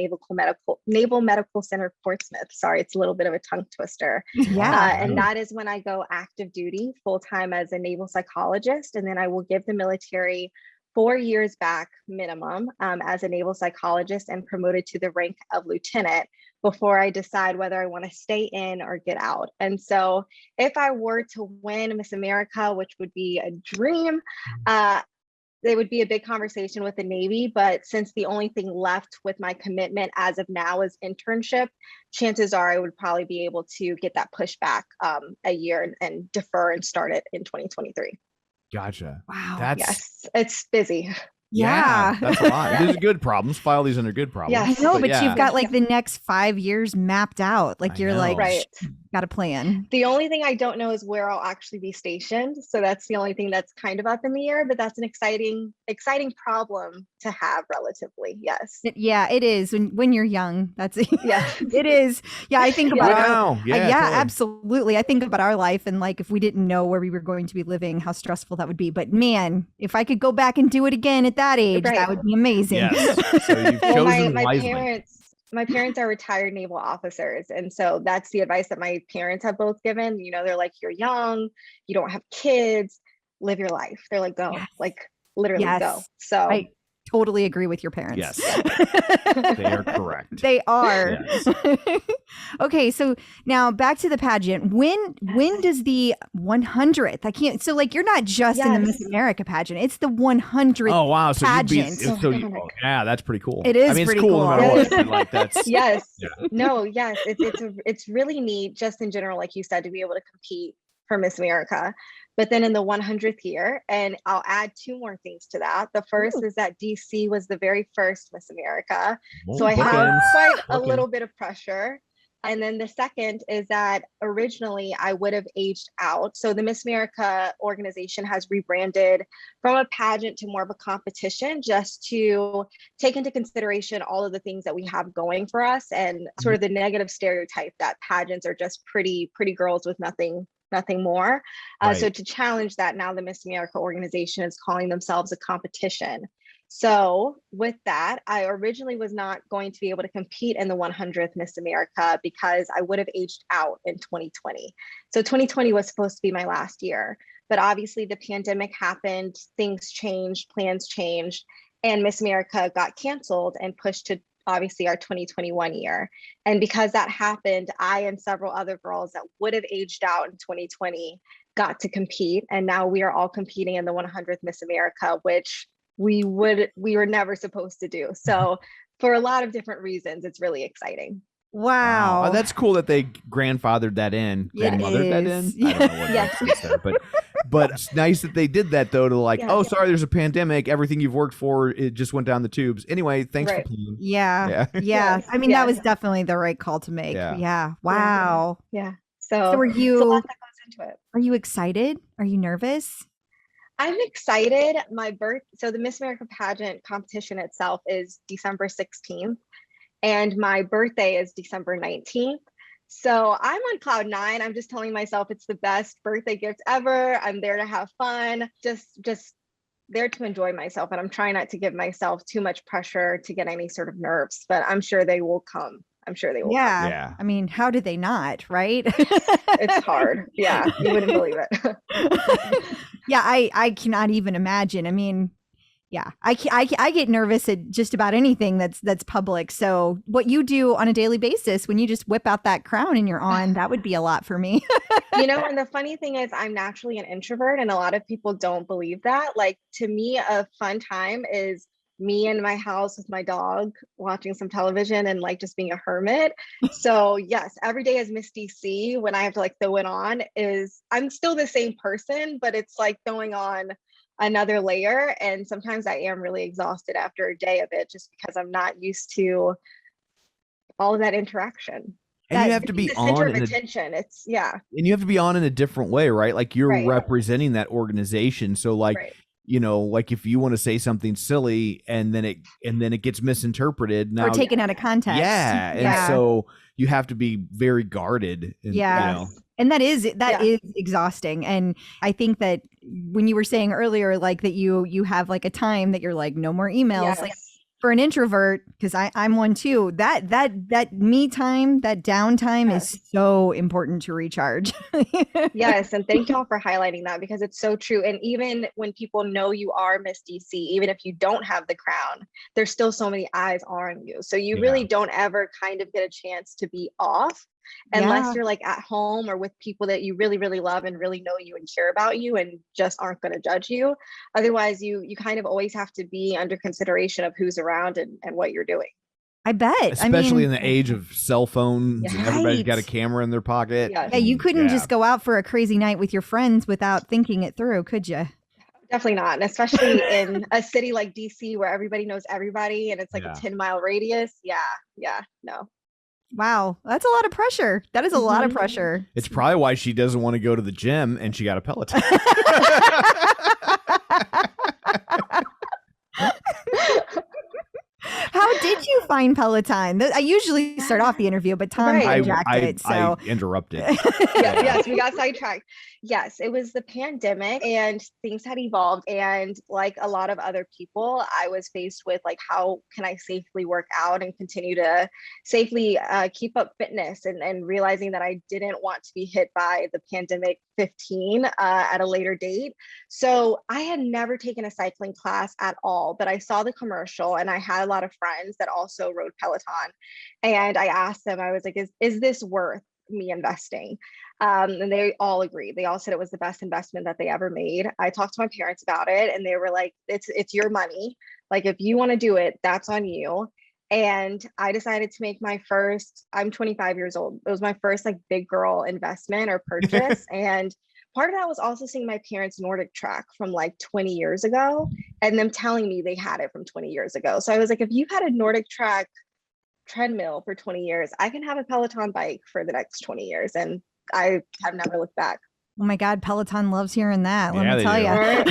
Naval Medical Center, Portsmouth. Sorry, it's a little bit of a tongue twister.
Yeah.
And that is when I go active duty full-time as a naval psychologist. And then I will give the military 4 years back minimum as a naval psychologist and promoted to the rank of lieutenant before I decide whether I want to stay in or get out. And so if I were to win Miss America, which would be a dream, there would be a big conversation with the Navy, but since the only thing left with my commitment as of now is internship, chances are I would probably be able to get that pushed back a year and defer and start it in 2023.
Gotcha.
Wow.
Yes, it's busy.
Yeah.
That's a lot. These are good problems. File these under good problems.
Yes.
I know, but
yeah.
you've got like the next 5 years mapped out. Like
I
you're
know.
like,
Right.
got a plan.
The only thing I don't know is where I'll actually be stationed. So that's the only thing that's kind of up in the air, but that's an exciting problem to have relatively. Yes.
Yeah, it is when you're young. That's
Yeah.
it is. Yeah, I think about
Wow. Yeah, totally.
absolutely. I think about our life and like if we didn't know where we were going to be living, how stressful that would be. But man, if I could go back and do it again at that age,
Right.
that would be amazing.
Yes. So you've
Well,
chosen
my
wisely.
my parents are retired naval officers. And so that's the advice that my parents have both given. They're like, you're young, you don't have kids, live your life. They're like, go,
Yes.
like literally
Yes.
go. So
I totally agree with your parents.
Yes. They are correct.
They are.
Yes.
Okay, so now back to the pageant. When does the 100th? I can't. So like you're not just in the Miss
Yes.
America pageant. It's the 100th.
Oh wow! So
pageant.
yeah, that's pretty cool.
It is
I mean,
pretty
it's cool.
cool.
No matter what, but, like that's
yes.
Yeah.
No, yes. It's really neat just in general, like you said, to be able to compete for Miss America. But then in the 100th year, and I'll add 2 more things to that. The first is that DC was the very first Miss America. So I have
bookends.
quite a
Bookends.
little bit of pressure. And then the second is that originally I would have aged out. So the Miss America organization has rebranded from a pageant to more of a competition just to take into consideration all of the things that we have going for us and sort of the negative stereotype that pageants are just pretty girls with nothing more. So
Right.
to challenge that, now the Miss America organization is calling themselves a competition. So with that, I originally was not going to be able to compete in the 100th Miss America because I would have aged out in 2020. So 2020 was supposed to be my last year, but obviously the pandemic happened, things changed, plans changed, and Miss America got canceled and pushed to obviously our 2021 year. And because that happened, I and several other girls that would have aged out in 2020 got to compete. And now we are all competing in the 100th Miss America, which we were never supposed to do. So for a lot of different reasons, it's really exciting.
Wow.
Oh, that's cool that they grandfathered that in. Grandmothered that in.
is.
I don't know what that's there, but it's nice that they did that though. To like, sorry, there's a pandemic. Everything you've worked for, it just went down the tubes. Anyway, thanks for playing.
Yeah. I mean, that was definitely the right call to make. Yeah. Wow.
Yeah. So
were you?
It's a lot that goes into it.
Are you excited? Are you nervous?
I'm excited. So the Miss America pageant competition itself is December 16th. And my birthday is December 19th. So I'm on cloud 9. I'm just telling myself it's the best birthday gift ever. I'm there to have fun, just there to enjoy myself. And I'm trying not to give myself too much pressure to get any sort of nerves, but I'm sure they will come. I'm sure they will.
Yeah. I mean, how did they not, right?
It's hard. Yeah. You wouldn't believe it.
Yeah. I cannot even imagine. I mean, yeah, I get nervous at just about anything that's public. So what you do on a daily basis when you just whip out that crown and you're on, that would be a lot for me.
And the funny thing is I'm naturally an introvert and a lot of people don't believe that. Like to me, a fun time is me in my house with my dog watching some television and like just being a hermit. So yes, every day as Miss DC, when I have to like throw it on, I'm still the same person, but it's like throwing on another layer. And sometimes I am really exhausted after a day of it just because I'm not used to all of that interaction.
And you have to be
the center
on
of attention. And
you have to be on in a different way, right? Like you're representing that organization. So like, like if you want to say something silly and then it gets misinterpreted now,
or taken out of context.
Yeah. And so you have to be very guarded. And,
And that is exhausting. And I think that when you were saying earlier, like that you have like a time that you're like, no more emails, like for an introvert, because I'm one too, that me time, that downtime is so important to recharge.
Yes. And thank y'all for highlighting that because it's so true. And even when people know you are Miss DC, even if you don't have the crown, there's still so many eyes on you. So you really don't ever kind of get a chance to be off. Unless you're like at home or with people that you really, really love and really know you and care about you and just aren't going to judge you. Otherwise, you kind of always have to be under consideration of who's around and what you're doing.
I bet.
Especially in the age of cell phones and everybody's got a camera in their pocket.
Yeah, you couldn't just go out for a crazy night with your friends without thinking it through, could you?
Definitely not. And especially in a city like DC where everybody knows everybody and it's like a 10-mile radius. Yeah, no.
Wow, that's a lot of pressure. That is a lot of pressure.
It's probably why she doesn't want to go to the gym and she got a Peloton.
How did you find Peloton? I usually start off the interview, but Tom hijacked it. So
I interrupted.
Yes, we got sidetracked. Yes, it was the pandemic and things had evolved. And like a lot of other people, I was faced with like, how can I safely work out and continue to safely keep up fitness and realizing that I didn't want to be hit by the pandemic 15 at a later date. So I had never taken a cycling class at all, but I saw the commercial and I had a lot of friends that also rode Peloton. And I asked them, I was like, is this worth me investing? And they all agreed. They all said it was the best investment that they ever made. I talked to my parents about it and they were like, it's your money. Like, if you want to do it, that's on you. And I decided to make I'm 25 years old. It was my first like big girl investment or purchase. And part of that was also seeing my parents' Nordic track from like 20 years ago and them telling me they had it from 20 years ago. So I was like, if you've had a Nordic track treadmill for 20 years, I can have a Peloton bike for the next 20 years. And I have never looked back.
Oh my God, Peloton loves hearing that. Let me tell you.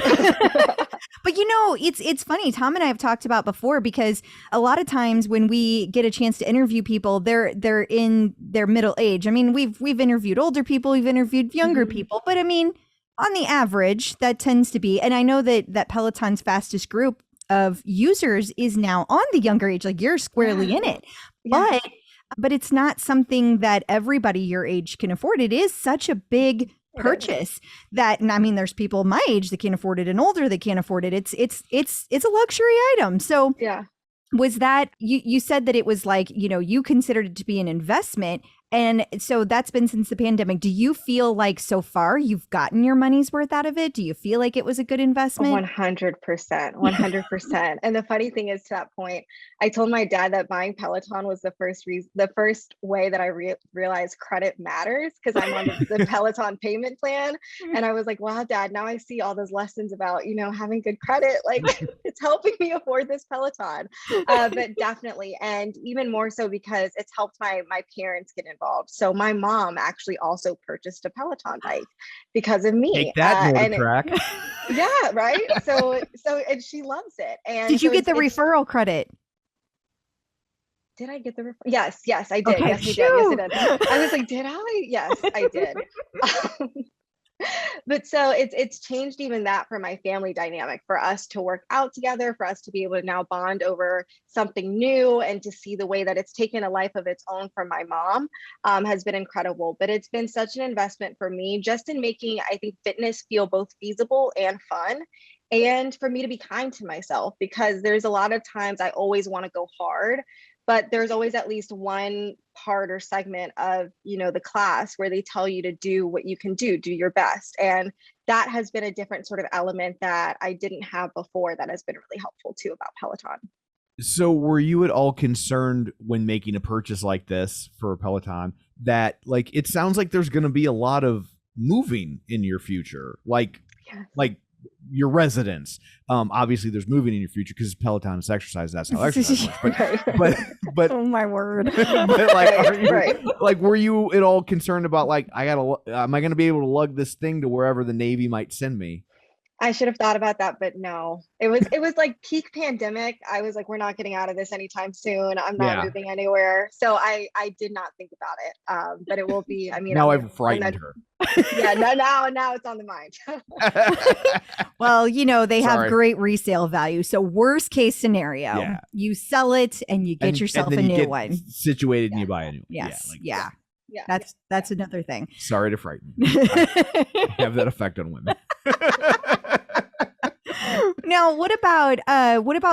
But it's funny. Tom and I have talked about before because a lot of times when we get a chance to interview people, they're in their middle age. I mean, we've interviewed older people, we've interviewed younger people, but I mean, on the average, that tends to be. And I know that Peloton's fastest group of users is now on the younger age. Like you're squarely in it, but it's not something that everybody your age can afford. It is such a big purchase that, and I mean, there's people my age that can't afford it and older that can't afford it. It's a luxury item. So was that, you said that it was like, you considered it to be an investment. And so that's been since the pandemic. Do you feel like so far you've gotten your money's worth out of it? Do you feel like it was a good investment?
100%, 100%. And the funny thing is, to that point, I told my dad that buying Peloton was the first way that I realized credit matters, because I'm on the Peloton payment plan. And I was like, wow, Dad, now I see all those lessons about, having good credit. Like, it's helping me afford this Peloton. But definitely. And even more so because it's helped my parents get involved. So my mom actually also purchased a Peloton bike because of me.
Take that, track.
Yeah, right. So and she loves it. And
did you get the referral credit?
Did I get the referral? Yes, I did.
Okay,
yes, I did. Yes, I did. I was like, did I? Yes, I did. But so it's changed even that for my family dynamic, for us to work out together, for us to be able to now bond over something new, and to see the way that it's taken a life of its own for my mom has been incredible. But it's been such an investment for me, just in making, I think, fitness feel both feasible and fun, and for me to be kind to myself, because there's a lot of times I always want to go hard, but there's always at least one part or segment of, the class where they tell you to do what you can do your best. And that has been a different sort of element that I didn't have before, that has been really helpful too about Peloton.
So were you at all concerned when making a purchase like this for Peloton that, like, it sounds like there's going to be a lot of moving in your future, like your residence? Obviously there's moving in your future because Peloton is exercise. That's how exercise works. But
oh my word.
But like, were you at all concerned about, like, am I going to be able to lug this thing to wherever the Navy might send me?
I should have thought about that, but no, it was like peak pandemic. I was like, we're not getting out of this anytime soon. I'm not moving anywhere. So I did not think about it. But it will be,
now I've frightened her.
Yeah, now it's on the mind.
Well, they have great resale value. So worst case scenario, you sell it and you get yourself a new one.
Situated and you buy a new one.
Yes. Yeah. That's another thing.
Sorry to frighten you. I have that effect on women.
Now, what about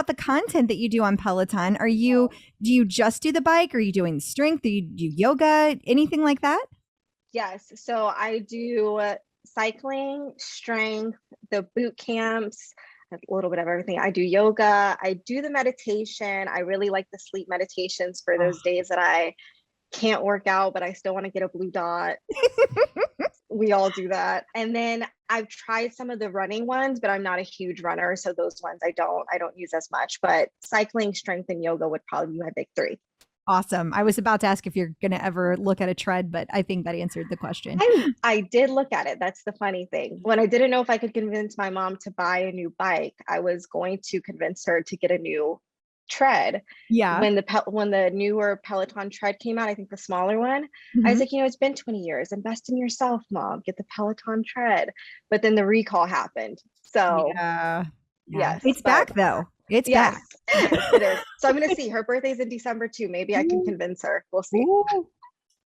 the content that you do on Peloton? Do you just do the bike? Are you doing strength? Do you do yoga? Anything like that?
Yes. So I do cycling, strength, the boot camps, a little bit of everything. I do yoga. I do the meditation. I really like the sleep meditations for those days that I can't work out, but I still want to get a blue dot. We all do that. And then I've tried some of the running ones, but I'm not a huge runner. So those ones I don't use as much, but cycling, strength, and yoga would probably be my big three.
Awesome. I was about to ask if you're going to ever look at a tread, but I think that answered the question.
I did look at it. That's the funny thing. When I didn't know if I could convince my mom to buy a new bike, I was going to convince her to get a new tread.
Yeah.
When the newer Peloton tread came out, I think the smaller one, I was like, it's been 20 years. Invest in yourself, Mom. Get the Peloton tread. But then the recall happened. So yes,
it's back though. It's back.
It is. So I'm going to see. Her birthday's in December too. Maybe I can convince her. We'll see.
Ooh.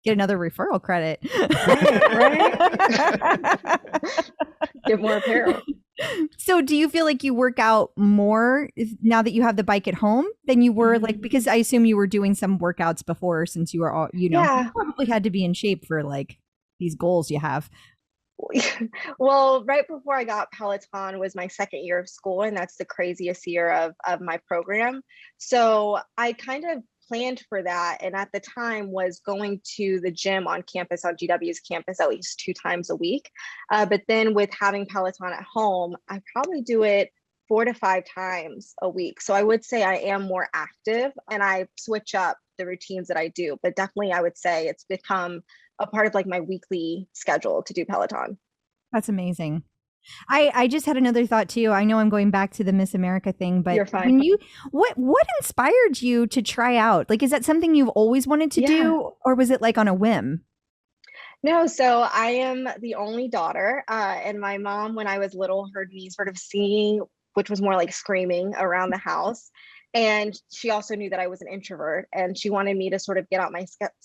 Get another referral credit.
Right. Get more apparel.
So do you feel like you work out more now that you have the bike at home than you were, like, because I assume you were doing some workouts before, since you were all, you probably had to be in shape for like these goals you have.
Well, right before I got Peloton was my second year of school, and that's the craziest year of my program. So I kind of planned for that, and at the time was going to the gym on campus, on GW's campus, at least 2 times a week. But then with having Peloton at home, I probably do it 4 to 5 times a week. So I would say I am more active, and I switch up the routines that I do. But definitely I would say it's become a part of like my weekly schedule to do Peloton.
That's amazing. I just had another thought too. I know I'm going back to the Miss America thing, but
you're fine.
What inspired you to try out? Like, is that something you've always wanted to do, or was it like on a whim?
No, so I am the only daughter, and my mom, when I was little, heard me sort of singing, which was more like screaming around the house. And she also knew that I was an introvert, and she wanted me to sort of get out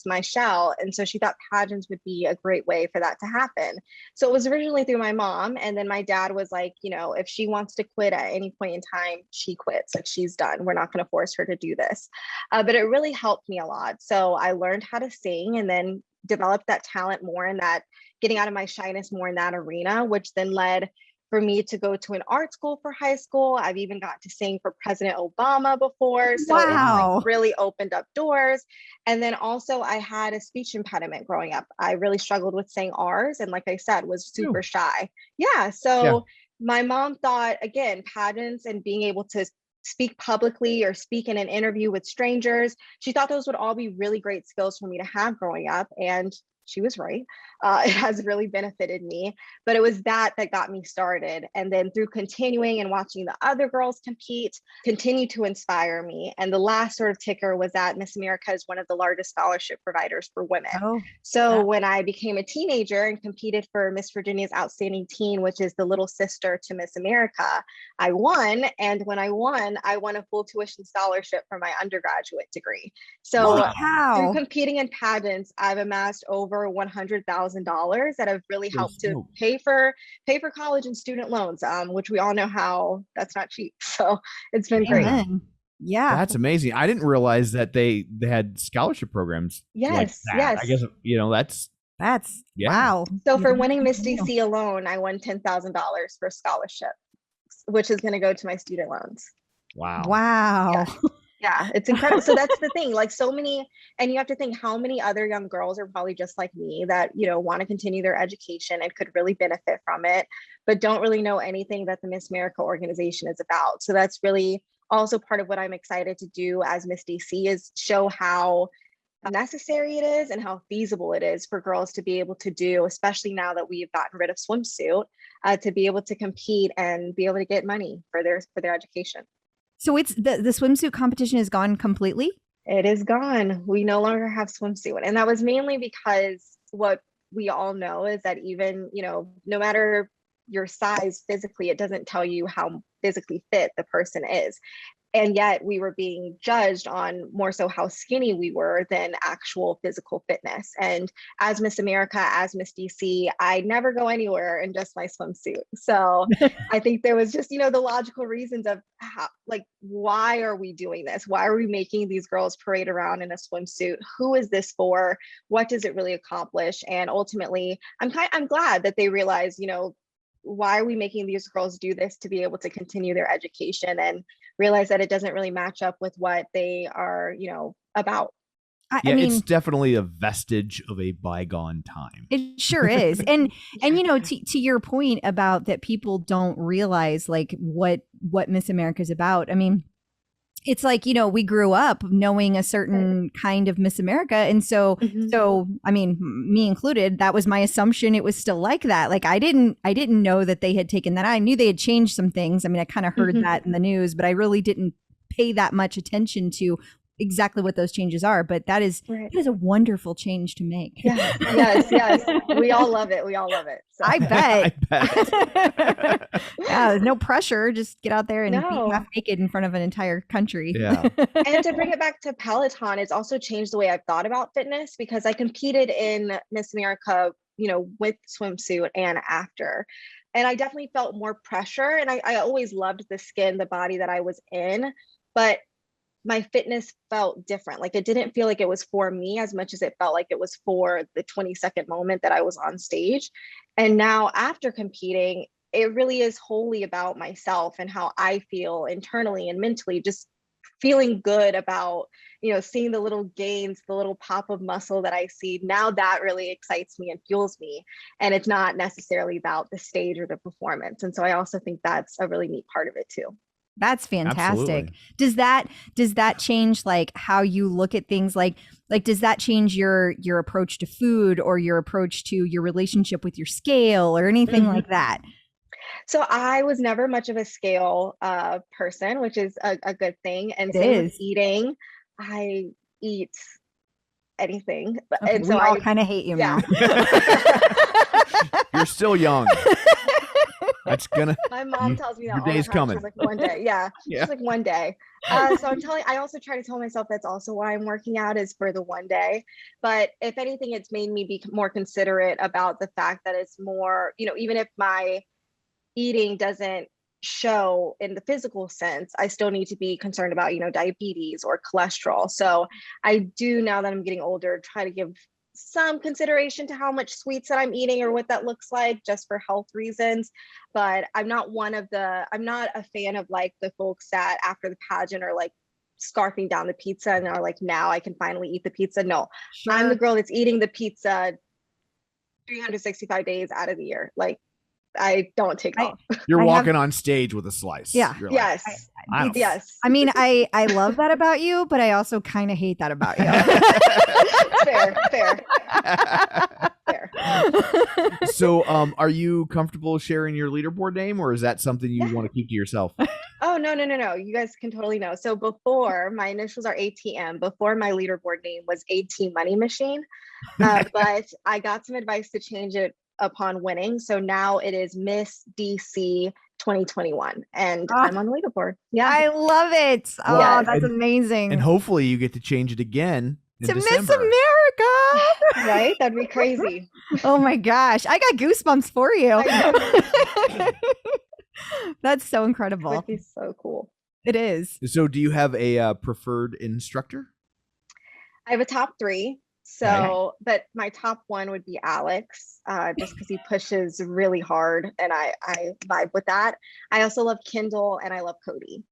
my shell. And so she thought pageants would be a great way for that to happen. So it was originally through my mom. And then my dad was like, if she wants to quit at any point in time, she quits. Like, she's done. We're not going to force her to do this. But it really helped me a lot. So I learned how to sing. And then developed that talent more in that, getting out of my shyness more in that arena, which then led for me to go to an art school for high school. I've even got to sing for President Obama before. So it's like really opened up doors. And then also I had a speech impediment growing up. I really struggled with saying R's. And like I said, was super shy. Yeah. So my mom thought, again, pageants and being able to speak publicly or speak in an interview with strangers, she thought those would all be really great skills for me to have growing up. And she was right. It has really benefited me, but it was that got me started. And then through continuing and watching the other girls compete, continue to inspire me. And the last sort of ticker was that Miss America is one of the largest scholarship providers for women. When I became a teenager and competed for Miss Virginia's Outstanding Teen, which is the little sister to Miss America, I won. And when I won a full tuition scholarship for my undergraduate degree. So through competing in pageants, I've amassed over $100,000 that have really helped to pay for college and student loans, which we all know how that's not cheap. So it's been great.
Yeah,
that's amazing. I didn't realize that they had scholarship programs.
Yes,
like that. I guess that's
wow.
So for winning Miss DC alone, I won $10,000 for scholarship, which is going to go to my student loans.
Wow.
Yeah, it's incredible. So that's the thing, like so many, and you have to think how many other young girls are probably just like me that, want to continue their education and could really benefit from it, but don't really know anything that the Miss America organization is about. So that's really also part of what I'm excited to do as Miss DC is show how necessary it is and how feasible it is for girls to be able to do, especially now that we've gotten rid of swimsuit, to be able to compete and be able to get money for their education.
So it's the swimsuit competition is gone completely?
It is gone. We no longer have swimsuit. And that was mainly because what we all know is that even, no matter your size physically, it doesn't tell you how physically fit the person is. And yet we were being judged on more so how skinny we were than actual physical fitness. And as Miss America, as Miss DC, I never go anywhere in just my swimsuit. So I think there was just, the logical reasons of how, why are we doing this? Why are we making these girls parade around in a swimsuit? Who is this for? What does it really accomplish? And ultimately, I'm glad that they realize, why are we making these girls do this to be able to continue their education and realize that it doesn't really match up with what they are, about.
I mean,
it's definitely a vestige of a bygone time.
It sure is. And to your point about that people don't realize what Miss America is about. I mean, it's like, we grew up knowing a certain kind of Miss America. And so, I mean, me included, that was my assumption. It was still like that. Like, I didn't know that they had taken that. I knew they had changed some things. I mean, I kind of heard that in the news, but I really didn't pay that much attention to exactly what those changes are. But that is a wonderful change to make.
Yeah. Yes. We all love it. So.
I bet. Yeah, there's no pressure. Just get out there and be half naked in front of an entire country.
Yeah.
And to bring it back to Peloton, it's also changed the way I've thought about fitness because I competed in Miss America, with swimsuit and after. And I definitely felt more pressure. And I always loved the body that I was in, but my fitness felt different. Like it didn't feel like it was for me as much as it felt like it was for the 20-second moment that I was on stage. And now after competing, it really is wholly about myself and how I feel internally and mentally, just feeling good about, seeing the little gains, the little pop of muscle that I see. Now that really excites me and fuels me. And it's not necessarily about the stage or the performance. And so I also think that's a really neat part of it too.
That's fantastic.
Absolutely.
Does that change how you look at things? Like does that change your approach to food or your approach to your relationship with your scale or anything like that?
So I was never much of a scale person, which is a good thing. And same with eating. I eat anything.
Okay, and so I kind of hate you now.
You're still young. That's gonna.
My mom tells me that
your
all
day's
the time.
coming.
She's like, one day, she's like one day. So I also try to tell myself that's also why I'm working out is for the one day. But if anything, it's made me be more considerate about the fact that it's more, even if my eating doesn't show in the physical sense, I still need to be concerned about, diabetes or cholesterol. So I do, now that I'm getting older, try to give some consideration to how much sweets that I'm eating or what that looks like just for health reasons. But I'm not a fan of like the folks that after the pageant are like scarfing down the pizza and are like, now I can finally eat the pizza. No,
Sure.
I'm the girl that's eating the pizza 365 days out of the year. Like, I don't take off.
You're walking on stage with a slice.
Yeah.
You're
Yes.
I don't-
Yes.
I mean, I love that about you, but I also kind of hate that about you.
Fair.
So, are you comfortable sharing your leaderboard name, or is that something you want to keep to yourself?
Oh, no. You guys can totally know. So before, my initials are ATM. Before, my leaderboard name was AT Money Machine. But I got some advice to change it upon winning. So now it is Miss DC 2021. And I'm on the leaderboard. Yeah.
I love it. Oh,
Yes.
that's amazing.
And hopefully you get to change it again in
to Miss
December.
America.
Right? That'd be crazy.
Oh my gosh. I got goosebumps for you. That's so
It
incredible.
would be so cool.
It is.
So, do you have a preferred instructor?
I have a top 3. So, but my top 1 would be Alex, just because he pushes really hard and I vibe with that. I also love Kendall and I love Cody.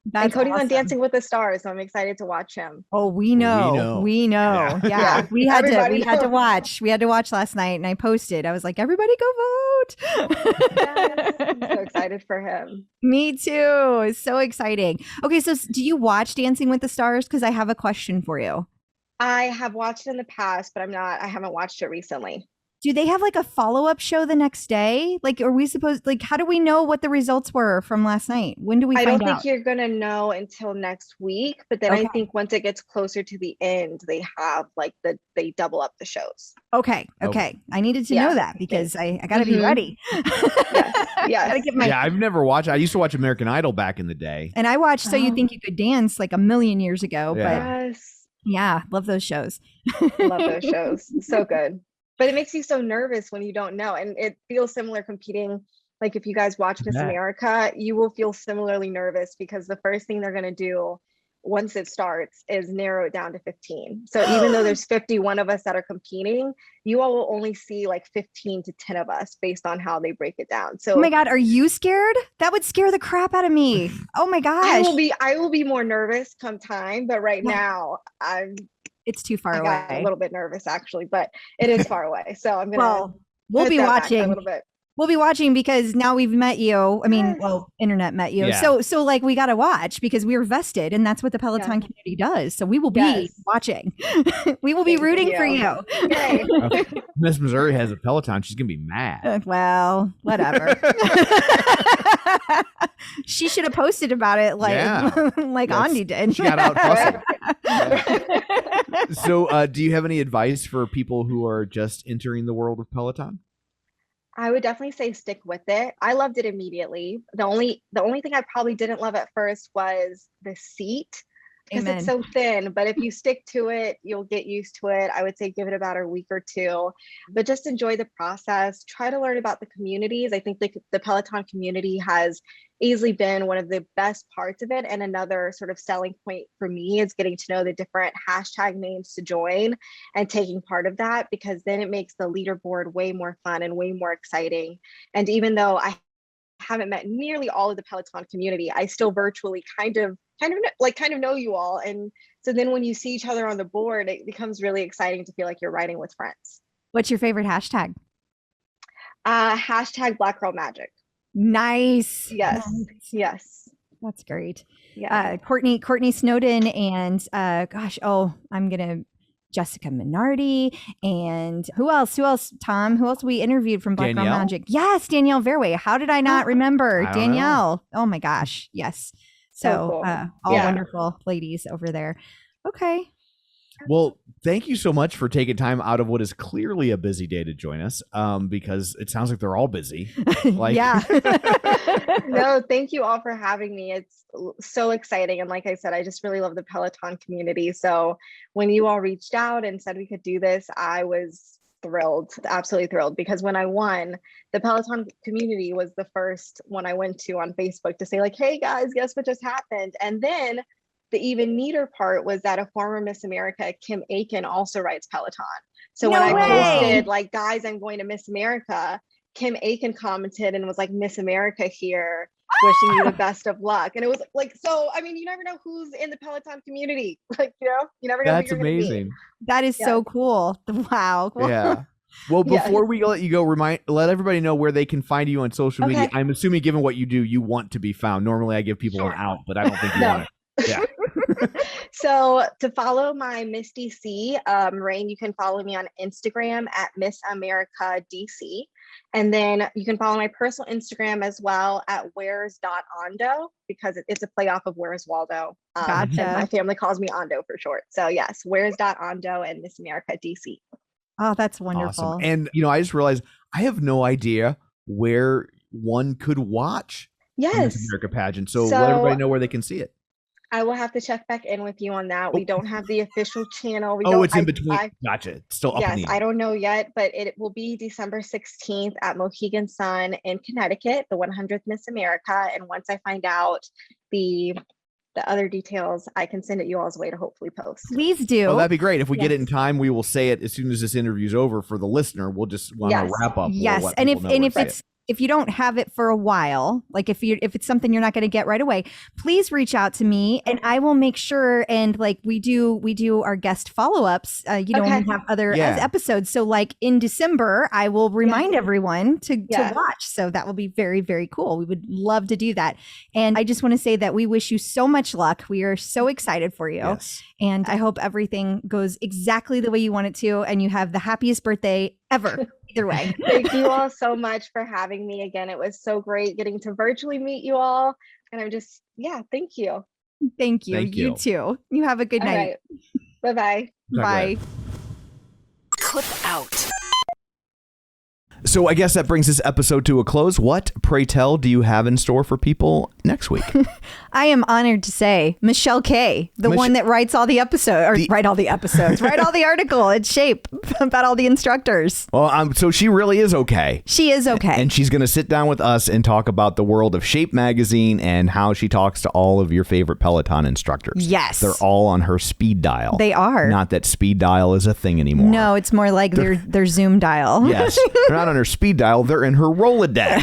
That's
and Cody's
awesome.
on Dancing with the Stars, so I'm excited to watch him.
Oh, we know.
Yeah.
Yeah. We had
Everybody
to
knows.
watch. We had to watch last night and I posted. I was like, everybody go vote.
Yes, I'm so excited for him.
Me too. It's so exciting. Okay, so do you watch Dancing with the Stars? Because I have a question for you.
I have watched it in the past, but I haven't watched it recently.
Do they have like a follow-up show the next day? Like, are we supposed, like, how do we know what the results were from last night? When do we
I
find
don't
out?
think you're going to know until next week, but then I
Okay.
think once it gets closer to the end, they have like they double up the shows.
Okay. I needed to
Yeah.
know that because I got to be
Mhm.
ready.
Yes.
Gotta get my,
Yeah, I've never watched. I used to watch American Idol back in the day.
and I watched So You
Oh.
Think You Could Dance like a million years ago.
Yeah.
But
Yes.
yeah, love those shows.
Love those shows. So good. But it makes you so nervous when you don't know. And it feels similar competing. Like if you guys watch Miss
Yeah.
America, you will feel similarly nervous because the first thing they're going to do once it starts is narrow it down to 15. So even though there's 51 of us that are competing, you all will only see like 15 to 10 of us based on how they break it down. So
Oh my God, are you scared? That would scare the crap out of me. Oh my gosh.
I will be more nervous come time, but right
Yeah.
now
It's too far
I got
away.
a little bit nervous actually, but it is far away. So I'm gonna
Well, we'll
put
be
that back a
watching.
little bit.
We'll be watching because now we've met you. I mean,
Yes.
well, internet met you.
Yeah.
So like we got to watch because we're vested and that's what the Peloton community does. So we will be
Yes.
watching. We will be
Thank
rooting
you.
for you.
Yay.
Miss Missouri has a Peloton. She's gonna be mad.
Well, whatever. She should have posted about it like
Yeah.
like
That's-
Andi did.
She got out hustled. So, do you have any advice for people who are just entering the world of Peloton?
I would definitely say stick with it. I loved it immediately. The only thing I probably didn't love at first was the seat because
Amen.
it's so thin. But if you stick to it, you'll get used to it. I would say give it about a week or 2, but just enjoy the process. Try to learn about the communities. I think the Peloton community has easily been one of the best parts of it. And another sort of selling point for me is getting to know the different hashtag names to join and taking part of that, because then it makes the leaderboard way more fun and way more exciting. And even though I haven't met nearly all of the Peloton community, I still virtually kind of know you all. And so then when you see each other on the board, it becomes really exciting to feel like you're riding with friends.
What's your favorite hashtag?
Hashtag Black Girl Magic.
Nice.
Yes.
Nice.
Yes.
That's great.
Yeah.
Courtney Snowden and I'm gonna Jessica Minardi and who else? Tom? Who else we interviewed from Black Girl
Danielle?
Magic? Yes, Danielle Verway. How did I not remember
I don't
Danielle? Oh my gosh, yes. So
cool.
all
Yeah.
wonderful ladies over there. Okay.
Well, thank you so much for taking time out of what is clearly a busy day to join us, because it sounds like they're all busy. Like-
yeah.
No, thank you all for having me. It's so exciting. And like I said, I just really love the Peloton community. So when you all reached out and said we could do this, I was thrilled, absolutely thrilled, because when I won, the Peloton community was the first one I went to on Facebook to say like, hey guys, guess what just happened? And then the even neater part was that a former Miss America, Kim Aiken, also rides Peloton. So when
No
I
way.
posted like, guys, I'm going to Miss America, Kim Aiken commented and was like, Miss America here, wishing you the best of luck. And it was like, so, I mean, you never know who's in the Peloton community. Like, you know, you never know
That's
who you're going to
amazing.
meet.
That is so cool. Wow.
Yeah. Well,
Yes.
before we let you go, let everybody know where they can find you on social media.
Okay.
I'm assuming, given what you do, you want to be found. Normally, I give people an out, but I don't think you
No.
want it. Yeah.
So to follow my Miss DC reign, you can follow me on Instagram at Miss America DC. And then you can follow my personal Instagram as well at where's.ondo, because it's a play off of Where's Waldo.
Gotcha.
And my family calls me Ondo for short. So yes, where's.ondo and Miss America DC.
Oh, that's wonderful.
Awesome. And, I just realized I have no idea where one could watch the
Yes.
Miss America pageant. So let everybody know where they can see it.
I will have to check back in with you on that. We don't have the official channel.
It's in between. Gotcha. It's still up in the
Yes,
air.
I don't know yet, but it will be December 16th at Mohegan Sun in Connecticut, the 100th Miss America. And once I find out the other details, I can send it you all's way to hopefully post.
Please do.
Oh, that'd be great. If we get it in
Yes.
time, we will say it as soon as this interview's over for the listener. We'll just want to
Yes.
wrap up.
Yes.
We'll let
And
people
if
know
if
where to
it's
see
if you don't have it for a while, like if it's something you're not going to get right away, please reach out to me and I will make sure. And like we do our guest follow-ups, when we have other episodes. So like in December, I will remind everyone to watch. So that will be very, very cool. We would love to do that. And I just want to say that we wish you so much luck. We are so excited for you.
Yes.
And I hope everything goes exactly the way you want it to. And you have the happiest birthday ever. Either way.
Thank you all so much for having me again. It was so great getting to virtually meet you all. And I'm just, thank you.
Thank you.
Thank
You
you.
too. You have a good
All
night.
right. Bye-bye.
Bye.
Clip out.
So I guess that brings this episode to a close. What, pray tell, do you have in store for people next week?
I am honored to say Michelle K, the one that writes all the episodes, write all the article at Shape about all the instructors.
Well, so she really is okay.
She is okay.
And she's going to sit down with us and talk about the world of Shape magazine and how she talks to all of your favorite Peloton instructors.
Yes.
They're all on her speed dial.
They are.
Not that speed dial is a thing anymore.
No, it's more like their Zoom dial.
Yes. They're not on her speed dial. They're in her Rolodex.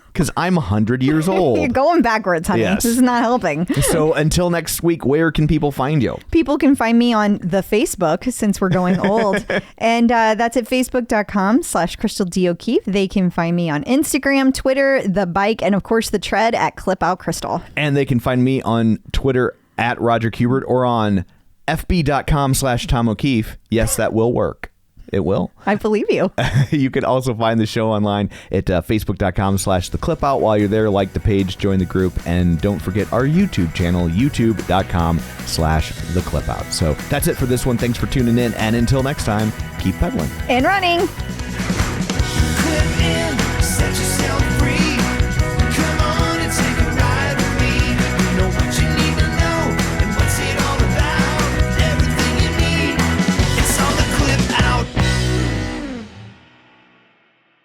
Because I'm 100 years old.
You're going backwards, honey.
Yes.
This is not helping.
So until next week, where can people find you?
People can find me on the Facebook since we're going old. And that's at facebook.com/Crystal D. O'Keefe. They can find me on Instagram, Twitter, The Bike, and of course the Tread at Clip Out Crystal.
And they can find me on Twitter at Roger Kubert or on fb.com/Tom O'Keefe. Yes, that will work. It will.
I believe you.
You can also find the show online at facebook.com/theclipout. While you're there, like the page, join the group, and don't forget our YouTube channel, youtube.com/theclipout. So that's it for this one. Thanks for tuning in. And until next time, keep pedaling.
And running.